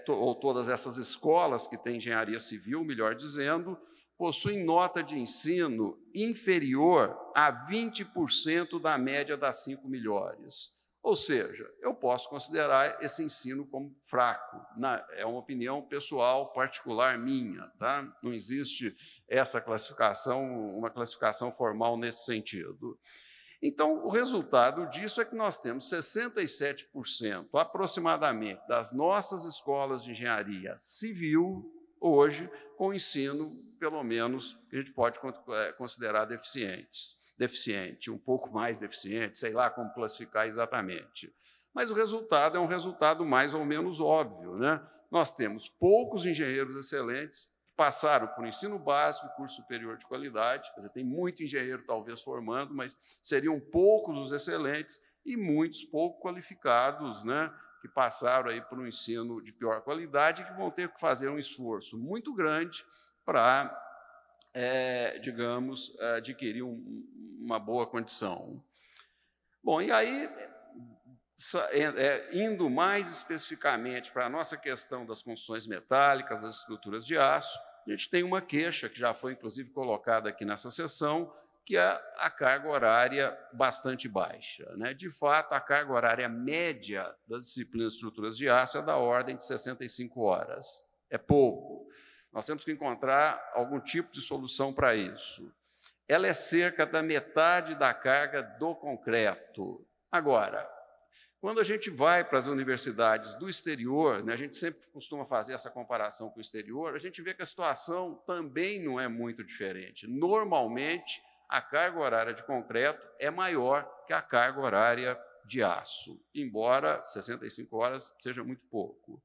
ou todas essas escolas que têm engenharia civil, melhor dizendo, possuem nota de ensino inferior a 20% da média das 5 melhores. Ou seja, eu posso considerar esse ensino como fraco. É uma opinião pessoal, particular minha, tá? Não existe essa classificação, uma classificação formal nesse sentido. Então, o resultado disso é que nós temos 67%, aproximadamente, das nossas escolas de engenharia civil, hoje, com ensino, pelo menos, que a gente pode considerar deficiente, um pouco mais deficiente, sei lá como classificar exatamente. Mas o resultado é um resultado mais ou menos óbvio, né? Nós temos poucos engenheiros excelentes que passaram por ensino básico e curso superior de qualidade, quer dizer, tem muito engenheiro talvez formando, mas seriam poucos os excelentes e muitos pouco qualificados, né, que passaram aí por um ensino de pior qualidade e que vão ter que fazer um esforço muito grande para digamos, adquirir uma boa condição. Bom, e aí, indo mais especificamente para a nossa questão das construções metálicas, das estruturas de aço, a gente tem uma queixa, que já foi, inclusive, colocada aqui nessa sessão, que é a carga horária bastante baixa, né? De fato, a carga horária média da disciplina de estruturas de aço é da ordem de 65 horas. É pouco. Nós temos que encontrar algum tipo de solução para isso. Ela é cerca da metade da carga do concreto. Agora, quando a gente vai para as universidades do exterior, né, a gente sempre costuma fazer essa comparação com o exterior, a gente vê que a situação também não é muito diferente. Normalmente, a carga horária de concreto é maior que a carga horária de aço, embora 65 horas seja muito pouco.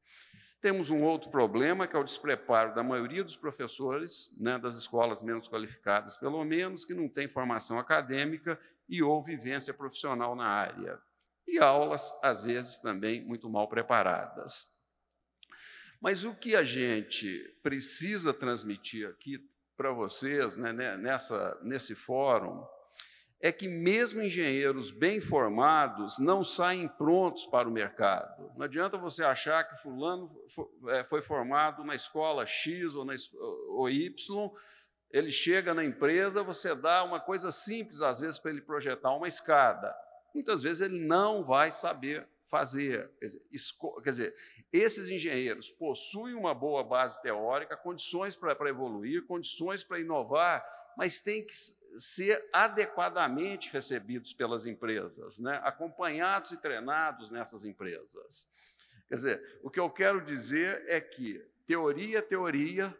Temos um outro problema, que é o despreparo da maioria dos professores, né, das escolas menos qualificadas, pelo menos, que não têm formação acadêmica e ou vivência profissional na área. E aulas, às vezes, também muito mal preparadas. Mas o que a gente precisa transmitir aqui para vocês, né, nesse fórum, é que mesmo engenheiros bem formados não saem prontos para o mercado. Não adianta você achar que fulano foi formado na escola X ou Y, ele chega na empresa, você dá uma coisa simples, às vezes, para ele projetar uma escada. Muitas vezes ele não vai saber fazer. Quer dizer, esses engenheiros possuem uma boa base teórica, condições para evoluir, condições para inovar, mas têm que ser adequadamente recebidos pelas empresas, né? Acompanhados e treinados nessas empresas. Quer dizer, o que eu quero dizer é que teoria é teoria,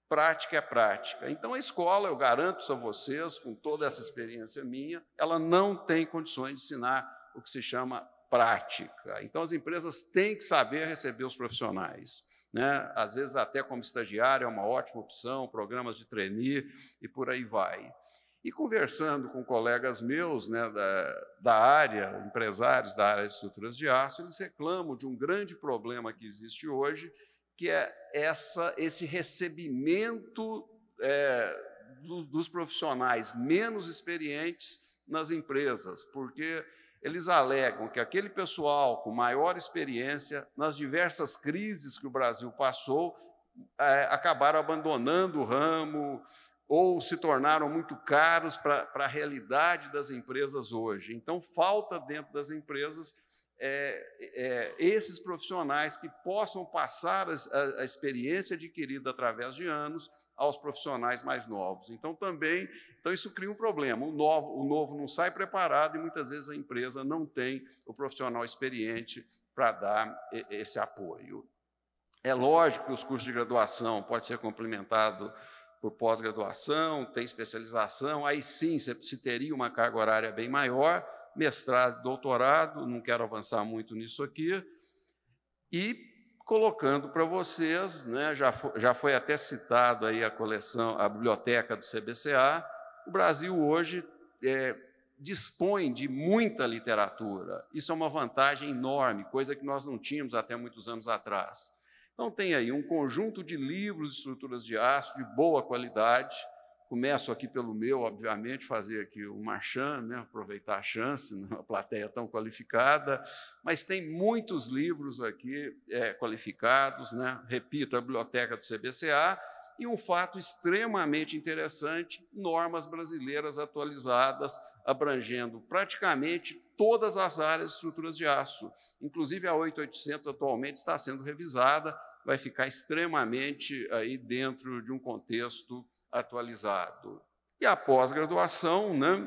prática é prática. Então, a escola, eu garanto a vocês, com toda essa experiência minha, ela não tem condições de ensinar o que se chama prática. Então, as empresas têm que saber receber os profissionais, né? Às vezes, até como estagiário, é uma ótima opção, programas de trainee e por aí vai. E conversando com colegas meus, né, da área, empresários da área de estruturas de aço, eles reclamam de um grande problema que existe hoje, que é esse recebimento dos profissionais menos experientes nas empresas, porque eles alegam que aquele pessoal com maior experiência, nas diversas crises que o Brasil passou, acabaram abandonando o ramo, ou se tornaram muito caros para a realidade das empresas hoje. Então, falta dentro das empresas esses profissionais que possam passar a experiência adquirida através de anos aos profissionais mais novos. Então, isso cria um problema. O novo não sai preparado e, muitas vezes, a empresa não tem o profissional experiente para dar esse apoio. É lógico que os cursos de graduação podem ser complementados por pós-graduação, tem especialização, aí sim se teria uma carga horária bem maior, mestrado, doutorado, não quero avançar muito nisso aqui, e colocando para vocês, né, já foi até citado aí a coleção, a biblioteca do CBCA, o Brasil hoje dispõe de muita literatura. Isso é uma vantagem enorme, coisa que nós não tínhamos até muitos anos atrás. Então, tem aí um conjunto de livros de estruturas de aço de boa qualidade. Começo aqui pelo meu, obviamente, fazer aqui o marchand, né, aproveitar a chance, numa plateia tão qualificada, mas tem muitos livros aqui qualificados, né? Repito, a biblioteca do CBCA, e um fato extremamente interessante, normas brasileiras atualizadas, abrangendo praticamente todas as áreas de estruturas de aço. Inclusive, a 8800 atualmente está sendo revisada, vai ficar extremamente aí dentro de um contexto atualizado. E a pós-graduação, né?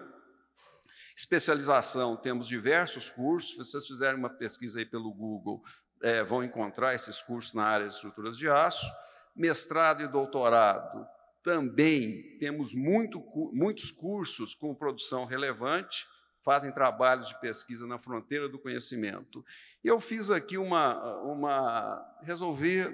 Especialização, temos diversos cursos. Se vocês fizerem uma pesquisa aí pelo Google, vão encontrar esses cursos na área de estruturas de aço. Mestrado e doutorado, também temos muitos cursos com produção relevante, fazem trabalhos de pesquisa na fronteira do conhecimento. Eu fiz aqui resolvi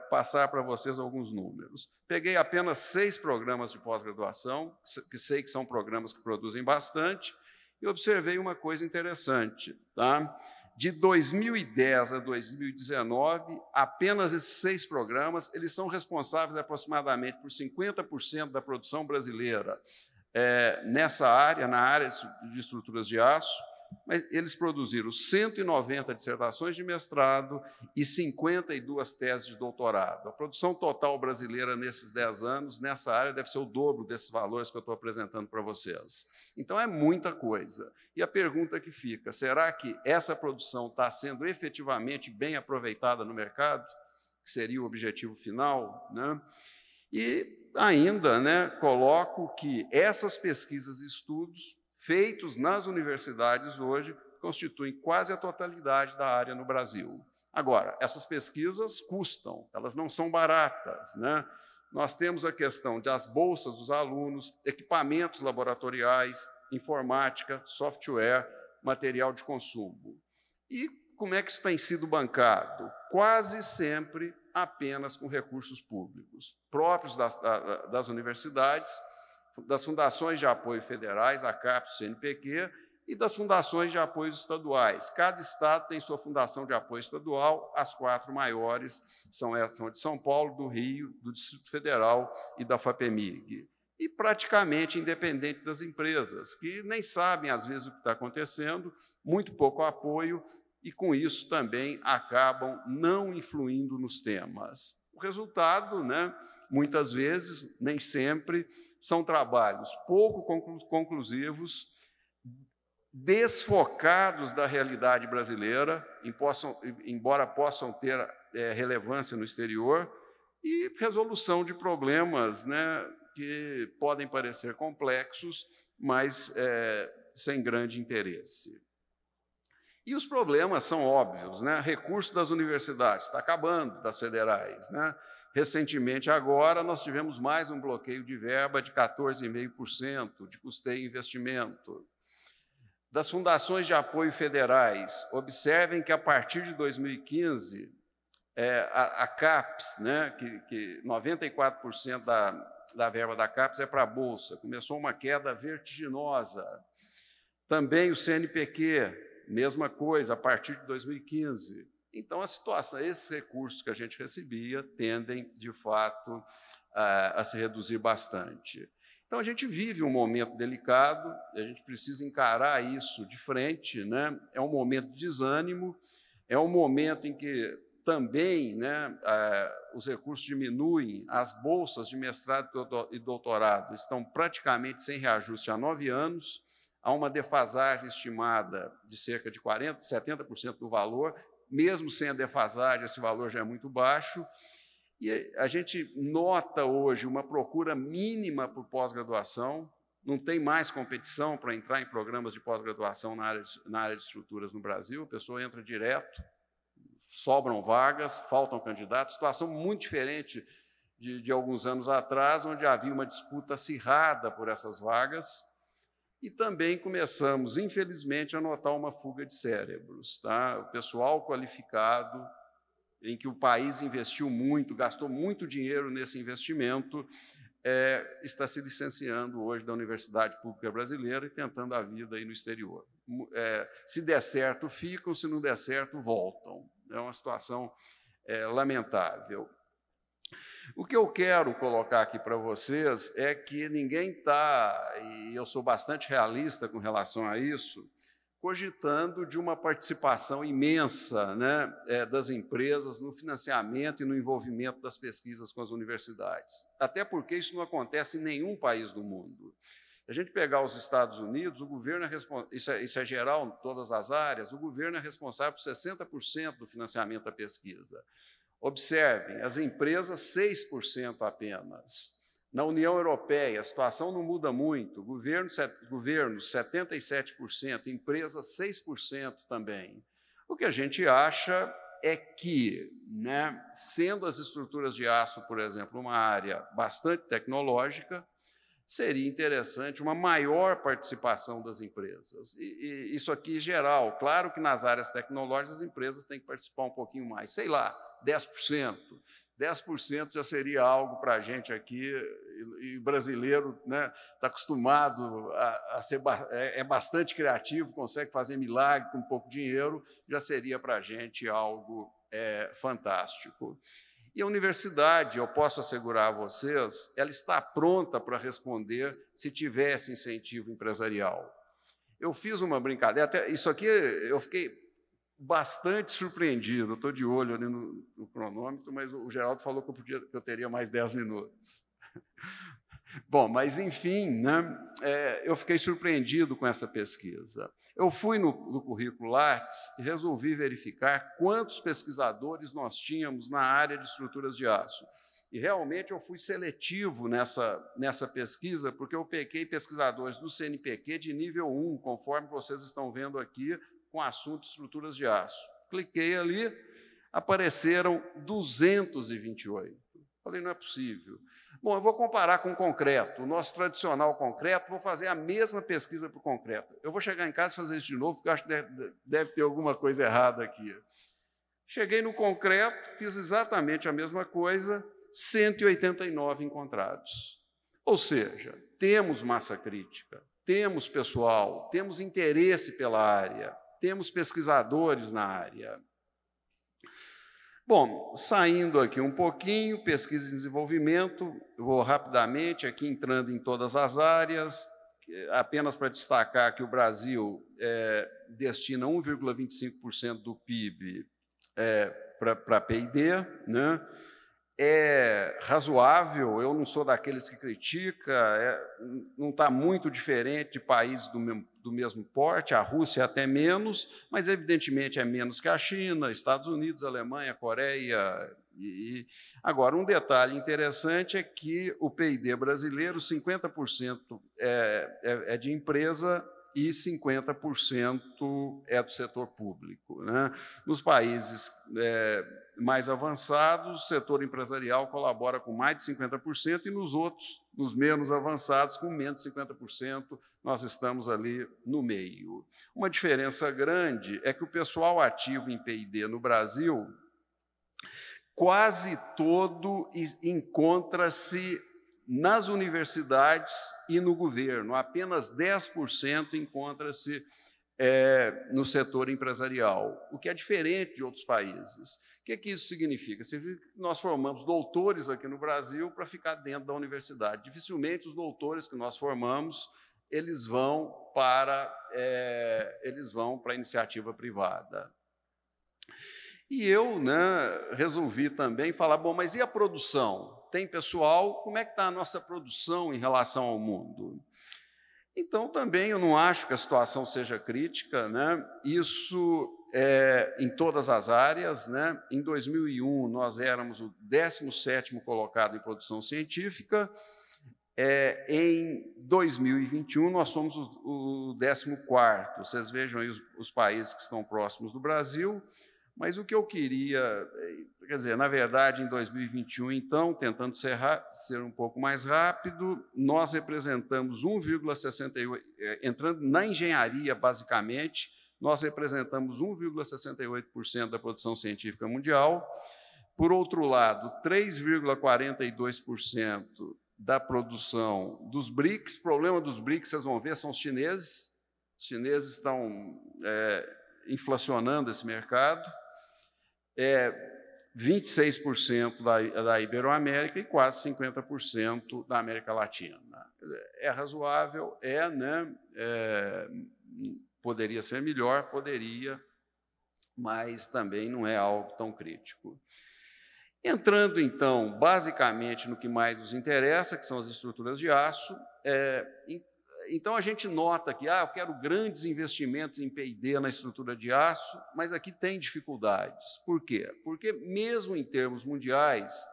passar para vocês alguns números. Peguei apenas 6 programas de pós-graduação, que sei que são programas que produzem bastante, e observei uma coisa interessante, tá? De 2010 a 2019, apenas esses 6 programas, eles são responsáveis aproximadamente por 50% da produção brasileira nessa área, na área de estruturas de aço, mas eles produziram 190 dissertações de mestrado e 52 teses de doutorado. A produção total brasileira nesses 10 anos, nessa área, deve ser o dobro desses valores que eu estou apresentando para vocês. Então, é muita coisa. E a pergunta que fica, será que essa produção está sendo efetivamente bem aproveitada no mercado? Que seria o objetivo final, né? E ainda, né, coloco que essas pesquisas e estudos feitos nas universidades hoje constituem quase a totalidade da área no Brasil. Agora, essas pesquisas custam, elas não são baratas, né? Nós temos a questão das bolsas dos alunos, equipamentos laboratoriais, informática, software, material de consumo. E como é que isso tem sido bancado? Quase sempre apenas com recursos públicos, próprios das universidades, das fundações de apoio federais, a CAPES, CNPq, e das fundações de apoio estaduais. Cada estado tem sua fundação de apoio estadual, as 4 maiores são de São Paulo, do Rio, do Distrito Federal e da FAPEMIG. E praticamente independente das empresas, que nem sabem, às vezes, o que está acontecendo, muito pouco apoio, e com isso também acabam não influindo nos temas. O resultado, né, muitas vezes, nem sempre, são trabalhos pouco conclusivos, desfocados da realidade brasileira, embora possam ter relevância no exterior, e resolução de problemas, né, que podem parecer complexos, mas sem grande interesse. E os problemas são óbvios, né? Recurso das universidades está acabando, das federais, né? Recentemente, agora, nós tivemos mais um bloqueio de verba de 14,5% de custeio e investimento. Das fundações de apoio federais, observem que, a partir de 2015, a CAPES, né, que 94% da verba da CAPES é para a Bolsa, começou uma queda vertiginosa. Também o CNPq, mesma coisa, a partir de 2015. Então, a situação, esses recursos que a gente recebia tendem, de fato, a se reduzir bastante. Então, a gente vive um momento delicado, a gente precisa encarar isso de frente, né? É um momento de desânimo, é um momento em que também, né, os recursos diminuem, as bolsas de mestrado e doutorado estão praticamente sem reajuste há 9 anos, há uma defasagem estimada de cerca de 40%, 70% do valor. Mesmo sem a defasagem, esse valor já é muito baixo, e a gente nota hoje uma procura mínima por pós-graduação, não tem mais competição para entrar em programas de pós-graduação na área de estruturas no Brasil, a pessoa entra direto, sobram vagas, faltam candidatos, situação muito diferente de alguns anos atrás, onde havia uma disputa acirrada por essas vagas, E também começamos, infelizmente, a notar uma fuga de cérebros. Tá? O pessoal qualificado, em que o país investiu muito, gastou muito dinheiro nesse investimento, está se licenciando hoje da Universidade Pública Brasileira e tentando a vida aí no exterior. Se der certo, ficam, se não der certo, voltam. É uma situação lamentável. O que eu quero colocar aqui para vocês é que ninguém está, e eu sou bastante realista com relação a isso, cogitando de uma participação imensa, né, das empresas no financiamento e no envolvimento das pesquisas com as universidades. Até porque isso não acontece em nenhum país do mundo. Se a gente pegar os Estados Unidos, o governo isso é geral em todas as áreas, o governo é responsável por 60% do financiamento da pesquisa. Observem, as empresas, 6% apenas. Na União Europeia, a situação não muda muito. Governo 77%, empresas, 6% também. O que a gente acha é que, né, sendo as estruturas de aço, por exemplo, uma área bastante tecnológica, seria interessante uma maior participação das empresas. E isso aqui, geral. Claro que nas áreas tecnológicas, as empresas têm que participar um pouquinho mais. Sei lá, 10%. 10% já seria algo para a gente aqui, e brasileiro, né, está acostumado a ser bastante criativo, consegue fazer milagre com pouco dinheiro, já seria para a gente algo fantástico. E a universidade, eu posso assegurar a vocês, ela está pronta para responder se tivesse incentivo empresarial. Eu fiz uma brincadeira, até isso aqui eu fiquei bastante surpreendido, eu estou de olho ali no cronômetro, mas o Geraldo falou que eu teria mais 10 minutos. Bom, mas enfim, né, eu fiquei surpreendido com essa pesquisa. Eu fui no currículo Lattes e resolvi verificar quantos pesquisadores nós tínhamos na área de estruturas de aço. E realmente eu fui seletivo nessa pesquisa, porque eu peguei pesquisadores do CNPq de nível 1, conforme vocês estão vendo aqui, com assunto de estruturas de aço. Cliquei ali, apareceram 228. Falei, não é possível. Bom, eu vou comparar com o concreto, o nosso tradicional concreto, vou fazer a mesma pesquisa para o concreto. Eu vou chegar em casa e fazer isso de novo, porque eu acho que deve ter alguma coisa errada aqui. Cheguei no concreto, fiz exatamente a mesma coisa, 189 encontrados. Ou seja, temos massa crítica, temos pessoal, temos interesse pela área, temos pesquisadores na área. Bom, saindo aqui um pouquinho, pesquisa e desenvolvimento, vou rapidamente aqui entrando em todas as áreas, apenas para destacar que o Brasil destina 1,25% do PIB para P&D, né? É razoável, eu não sou daqueles que critica, não está muito diferente de países do mesmo porte, a Rússia até menos, mas evidentemente é menos que a China, Estados Unidos, Alemanha, Coreia. Agora, um detalhe interessante é que o P&D brasileiro, 50% é de empresa e 50% é do setor público, né? Nos países mais avançados, o setor empresarial colabora com mais de 50% e nos outros, nos menos avançados, com menos de 50%, nós estamos ali no meio. Uma diferença grande é que o pessoal ativo em P&D no Brasil, quase todo encontra-se nas universidades e no governo, apenas 10% encontra-se no setor empresarial, o que é diferente de outros países. O que isso significa? Significa que nós formamos doutores aqui no Brasil para ficar dentro da universidade. Dificilmente os doutores que nós formamos, eles vão para a iniciativa privada. E eu, né, resolvi também falar, bom, mas e a produção? Tem pessoal, como é que está a nossa produção em relação ao mundo? Então, também eu não acho que a situação seja crítica, né? Isso em todas as áreas, né? Em 2001, nós éramos o 17º colocado em produção científica, em 2021, nós somos o 14º. Vocês vejam aí os países que estão próximos do Brasil. Mas o que eu queria, quer dizer, na verdade, em 2021, então, tentando ser um pouco mais rápido, nós representamos 1,68%, entrando na engenharia, basicamente, nós representamos 1,68% da produção científica mundial. Por outro lado, 3,42% da produção dos BRICS. O problema dos BRICS, vocês vão ver, são os chineses. Os chineses estão inflacionando esse mercado. 26% da Iberoamérica e quase 50% da América Latina. É razoável, né? Poderia ser melhor, poderia, mas também não é algo tão crítico. Entrando, então, basicamente no que mais nos interessa, que são as estruturas de aço, então a gente nota que eu quero grandes investimentos em P&D na estrutura de aço, mas aqui tem dificuldades. Por quê? Porque, mesmo em termos mundiais,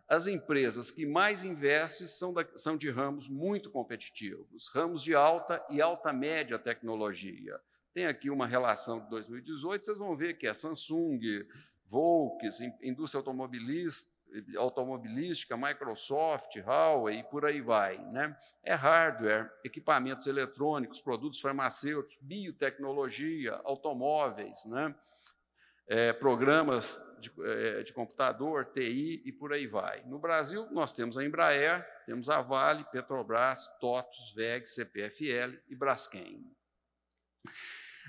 as empresas que mais investem são de ramos muito competitivos, ramos de alta e alta média tecnologia. Tem aqui uma relação de 2018, vocês vão ver que é Samsung, Volks, indústria automobilística, Microsoft, Huawei, e por aí vai, né? É hardware, equipamentos eletrônicos, produtos farmacêuticos, biotecnologia, automóveis, né? Programas de computador, TI e por aí vai. No Brasil, nós temos a Embraer, temos a Vale, Petrobras, TOTVS, WEG, CPFL e Braskem.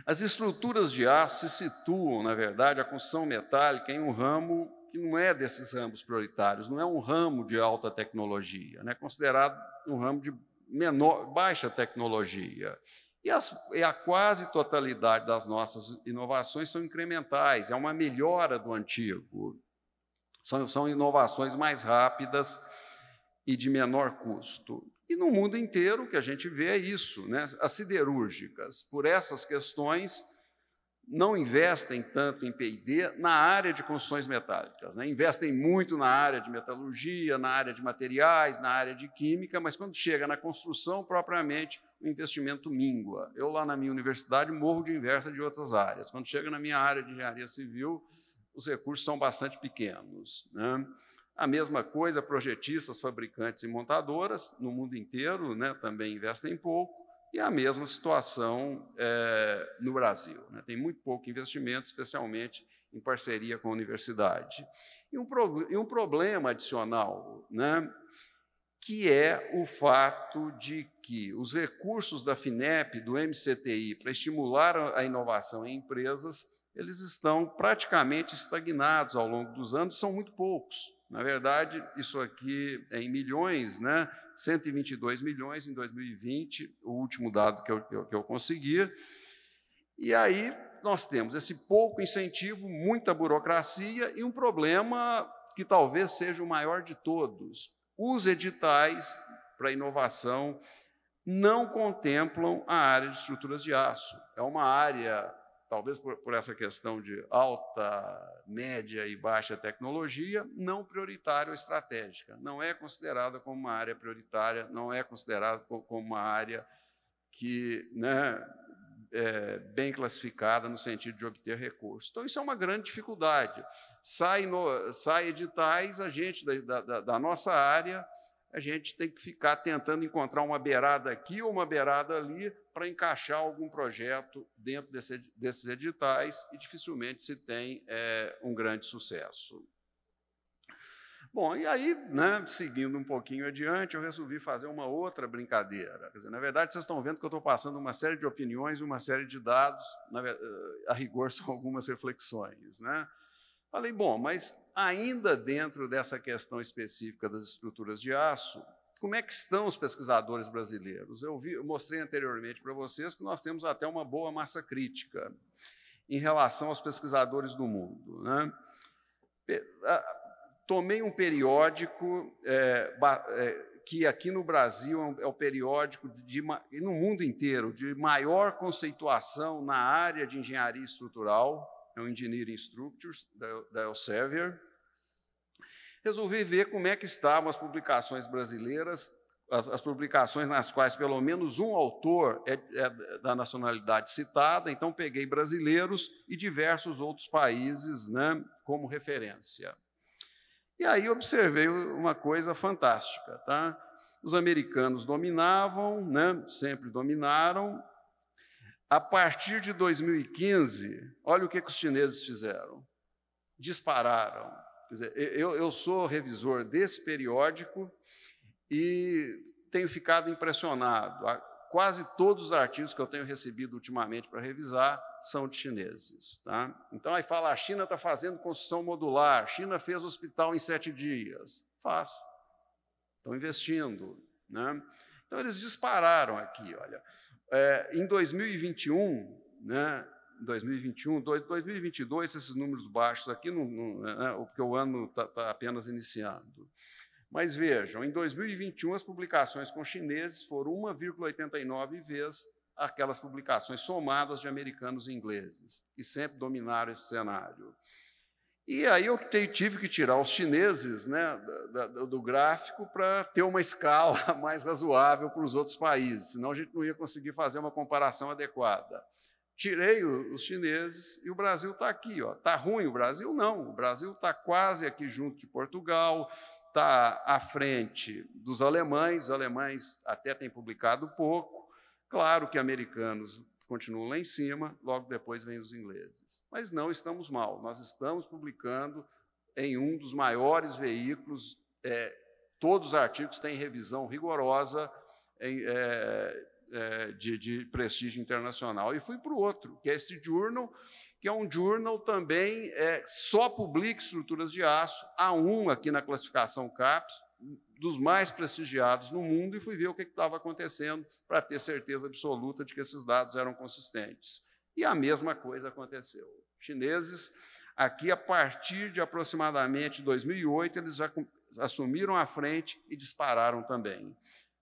As estruturas de aço se situam, na verdade, a construção metálica em um ramo que não é desses ramos prioritários, não é um ramo de alta tecnologia, né? É considerado um ramo de baixa tecnologia. E a quase totalidade das nossas inovações são incrementais, é uma melhora do antigo. São inovações mais rápidas e de menor custo. E no mundo inteiro o que a gente vê é isso, né? As siderúrgicas, por essas questões, não investem tanto em P&D na área de construções metálicas, né? Investem muito na área de metalurgia, na área de materiais, na área de química, mas quando chega na construção propriamente, o investimento mingua. Eu, lá na minha universidade, morro de inveja de outras áreas. Quando chega na minha área de engenharia civil, os recursos são bastante pequenos, né? A mesma coisa, projetistas, fabricantes e montadoras, no mundo inteiro, né, também investem pouco, e a mesma situação no Brasil, né? Tem muito pouco investimento, especialmente em parceria com a universidade. E um problema adicional, né, que é o fato de que os recursos da FINEP, do MCTI, para estimular a inovação em empresas, eles estão praticamente estagnados ao longo dos anos, são muito poucos. Na verdade, isso aqui é em milhões, né? 122 milhões em 2020, o último dado que eu consegui. E aí nós temos esse pouco incentivo, muita burocracia e um problema que talvez seja o maior de todos. Os editais para inovação não contemplam a área de estruturas de aço. É uma área, talvez por essa questão de alta, média e baixa tecnologia, não prioritária ou estratégica. Não é considerada como uma área prioritária, não é considerada como uma área que, né, é bem classificada no sentido de obter recursos. Então, isso é uma grande dificuldade. Sai editais, a gente, da nossa área, a gente tem que ficar tentando encontrar uma beirada aqui ou uma beirada ali para encaixar algum projeto dentro desses editais e dificilmente se tem um grande sucesso. Bom, e aí, né, seguindo um pouquinho adiante, eu resolvi fazer uma outra brincadeira. Quer dizer, na verdade, vocês estão vendo que eu estou passando uma série de opiniões e uma série de dados, a rigor são algumas reflexões, né? Falei, bom, mas ainda dentro dessa questão específica das estruturas de aço, como é que estão os pesquisadores brasileiros? Eu mostrei anteriormente para vocês que nós temos até uma boa massa crítica em relação aos pesquisadores do mundo, né? Tomei um periódico que aqui no Brasil é o periódico, e no mundo inteiro, de maior conceituação na área de engenharia estrutural, é o Engineering Structures, da Elsevier. Resolvi ver como é que estavam as publicações brasileiras as publicações nas quais pelo menos um autor é da nacionalidade citada, então peguei brasileiros e diversos outros países, né, como referência. E aí observei uma coisa fantástica, tá? Os americanos dominavam, né, sempre dominaram. A partir de 2015, olha o que os chineses fizeram. Dispararam. Quer dizer, eu sou revisor desse periódico e tenho ficado impressionado. Quase todos os artigos que eu tenho recebido ultimamente para revisar são de chineses. Tá? Então, aí fala, a China está fazendo construção modular, a China fez hospital em 7 dias. Faz. Estão investindo. Né? Então, eles dispararam aqui. Olha. Em 2021, né, 2022, esses números baixos aqui, né, porque o ano está apenas iniciando. Mas vejam, em 2021, as publicações com chineses foram 1,89 vezes aquelas publicações somadas de americanos e ingleses, que sempre dominaram esse cenário. E aí eu tive que tirar os chineses, né, do gráfico para ter uma escala mais razoável para os outros países, senão a gente não ia conseguir fazer uma comparação adequada. Tirei os chineses e o Brasil está aqui. Está ruim o Brasil? Não. O Brasil está quase aqui junto de Portugal, está à frente dos alemães. Os alemães até têm publicado pouco. Claro que americanos continuam lá em cima, logo depois vêm os ingleses. Mas não estamos mal. Nós estamos publicando em um dos maiores veículos. Todos os artigos têm revisão rigorosa de prestígio internacional. E fui para o outro, que é este Journal, que é um journal também só publica estruturas de aço, há um aqui na classificação CAPES, dos mais prestigiados no mundo, e fui ver o que estava acontecendo para ter certeza absoluta de que esses dados eram consistentes. E a mesma coisa aconteceu. Chineses, aqui a partir de aproximadamente 2008, eles já assumiram a frente e dispararam também.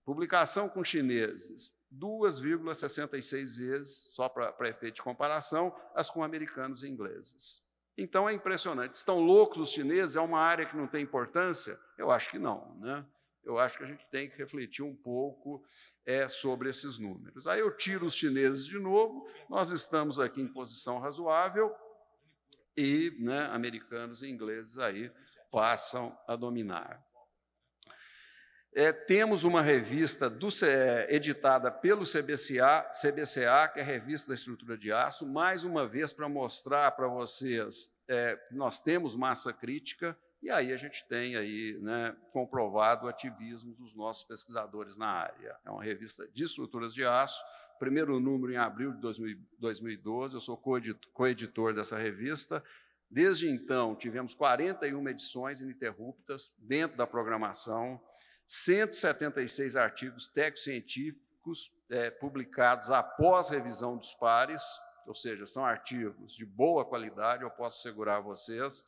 Publicação com chineses, 2,66 vezes, só para efeito de comparação, as com americanos e ingleses. Então, é impressionante. Estão loucos os chineses? É uma área que não tem importância? Eu acho que não. Né? Eu acho que a gente tem que refletir um pouco sobre esses números. Aí eu tiro os chineses de novo, nós estamos aqui em posição razoável e, né, americanos e ingleses aí passam a dominar. Temos uma revista editada pelo CBCA, que é a Revista da Estrutura de Aço, mais uma vez para mostrar para vocês que nós temos massa crítica, e aí a gente tem aí, né, comprovado o ativismo dos nossos pesquisadores na área. É uma revista de estruturas de aço, primeiro número em abril de 2012, eu sou coeditor dessa revista. Desde então, tivemos 41 edições ininterruptas dentro da programação, 176 artigos técnico-científicos publicados após revisão dos pares, ou seja, são artigos de boa qualidade, eu posso assegurar a vocês.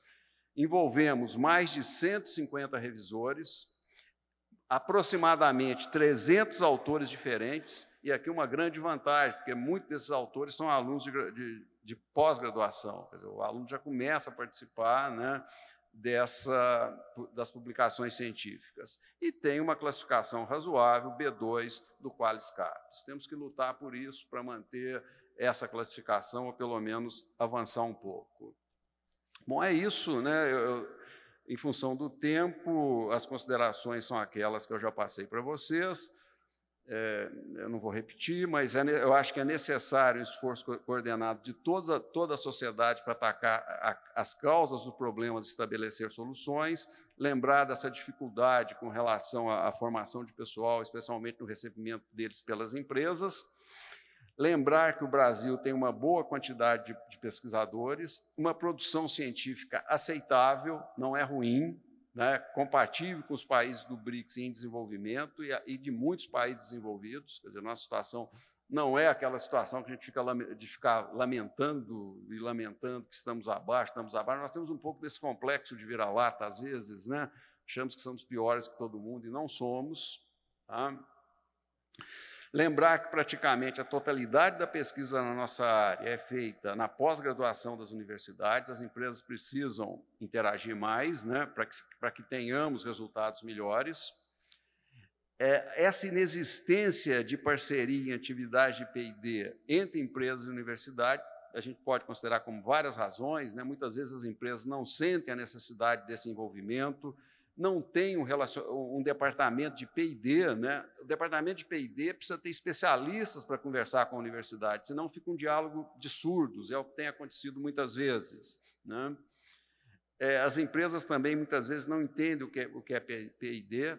Envolvemos mais de 150 revisores, aproximadamente 300 autores diferentes, e aqui uma grande vantagem, porque muitos desses autores são alunos de pós-graduação, quer dizer, o aluno já começa a participar, né, das publicações científicas. E tem uma classificação razoável, B2, do Qualis CAPES. Temos que lutar por isso, para manter essa classificação, ou pelo menos avançar um pouco. Bom, é isso, né? Em função do tempo, as considerações são aquelas que eu já passei para vocês. Eu não vou repetir, mas eu acho que é necessário um esforço coordenado de toda a sociedade para atacar as causas do problema de estabelecer soluções, lembrar dessa dificuldade com relação à formação de pessoal, especialmente no recebimento deles pelas empresas, lembrar que o Brasil tem uma boa quantidade de pesquisadores, uma produção científica aceitável, não é ruim, né, compatível com os países do BRICS em desenvolvimento e de muitos países desenvolvidos. Quer dizer, nossa situação não é aquela situação que a gente fica lamentando que estamos abaixo. Nós temos um pouco desse complexo de vira-lata, às vezes, né? Achamos que somos piores que todo mundo e não somos. Tá? Lembrar que praticamente a totalidade da pesquisa na nossa área é feita na pós-graduação das universidades, as empresas precisam interagir mais, né, para que tenhamos resultados melhores. essa inexistência de parceria em atividades de P&D entre empresas e universidade, a gente pode considerar como várias razões, né? Muitas vezes as empresas não sentem a necessidade desse envolvimento, não tem um departamento de P&D, né? O departamento de P&D precisa ter especialistas para conversar com a universidade, senão fica um diálogo de surdos, é o que tem acontecido muitas vezes, né? As empresas também, muitas vezes, não entendem o que é P&D,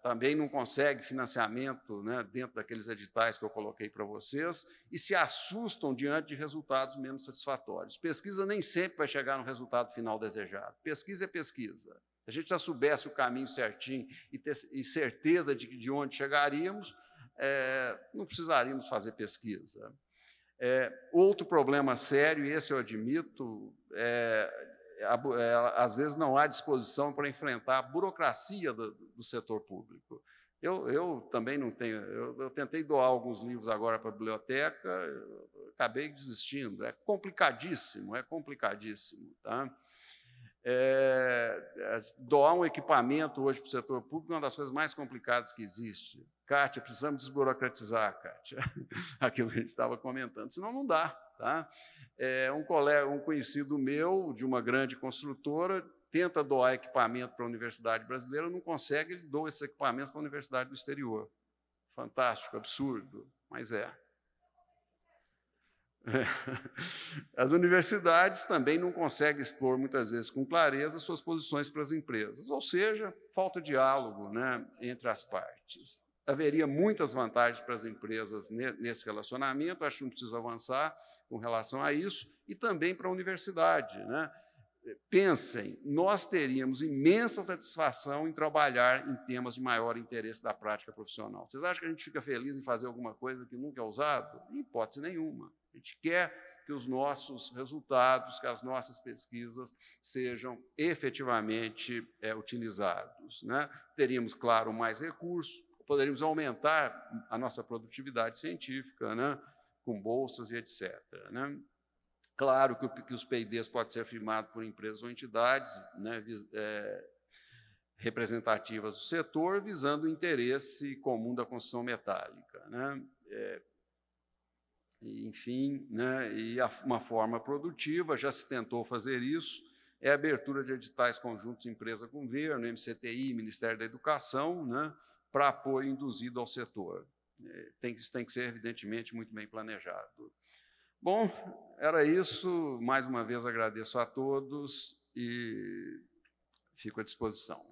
também não conseguem financiamento, né, dentro daqueles editais que eu coloquei para vocês, e se assustam diante de resultados menos satisfatórios. Pesquisa nem sempre vai chegar no resultado final desejado. Pesquisa é pesquisa. Se a gente já soubesse o caminho certinho e certeza de onde chegaríamos, não precisaríamos fazer pesquisa. Outro problema sério, e esse eu admito, às vezes não há disposição para enfrentar a burocracia do setor público. Eu também não tenho, eu tentei doar alguns livros agora para a biblioteca, acabei desistindo. É complicadíssimo, tá? Doar um equipamento hoje para o setor público é uma das coisas mais complicadas que existe. Kátia, precisamos desburocratizar, Kátia, aquilo que a gente estava comentando, senão não dá. Tá? Um conhecido meu, de uma grande construtora, tenta doar equipamento para a Universidade Brasileira, não consegue, ele doa esses equipamentos para a Universidade do exterior. Fantástico, absurdo, mas é. As universidades também não conseguem expor, muitas vezes, com clareza, suas posições para as empresas, ou seja, falta diálogo, né, entre as partes. Haveria muitas vantagens para as empresas nesse relacionamento, acho que não preciso avançar com relação a isso, e também para a universidade, né? Pensem, nós teríamos imensa satisfação em trabalhar em temas de maior interesse da prática profissional. Vocês acham que a gente fica feliz em fazer alguma coisa que nunca é usado? Em hipótese nenhuma. A gente quer que os nossos resultados, que as nossas pesquisas sejam efetivamente utilizados, né? Teríamos, claro, mais recursos, poderíamos aumentar a nossa produtividade científica, né? Com bolsas e etc. Né? Claro que os P&Ds podem ser firmados por empresas ou entidades, né, representativas do setor, visando o interesse comum da construção metálica. Né? Enfim, né, uma forma produtiva, já se tentou fazer isso, é a abertura de editais conjuntos empresa-governo, MCTI, Ministério da Educação, né, para apoio induzido ao setor. Isso tem que ser, evidentemente, muito bem planejado. Bom, era isso. Mais uma vez agradeço a todos e fico à disposição.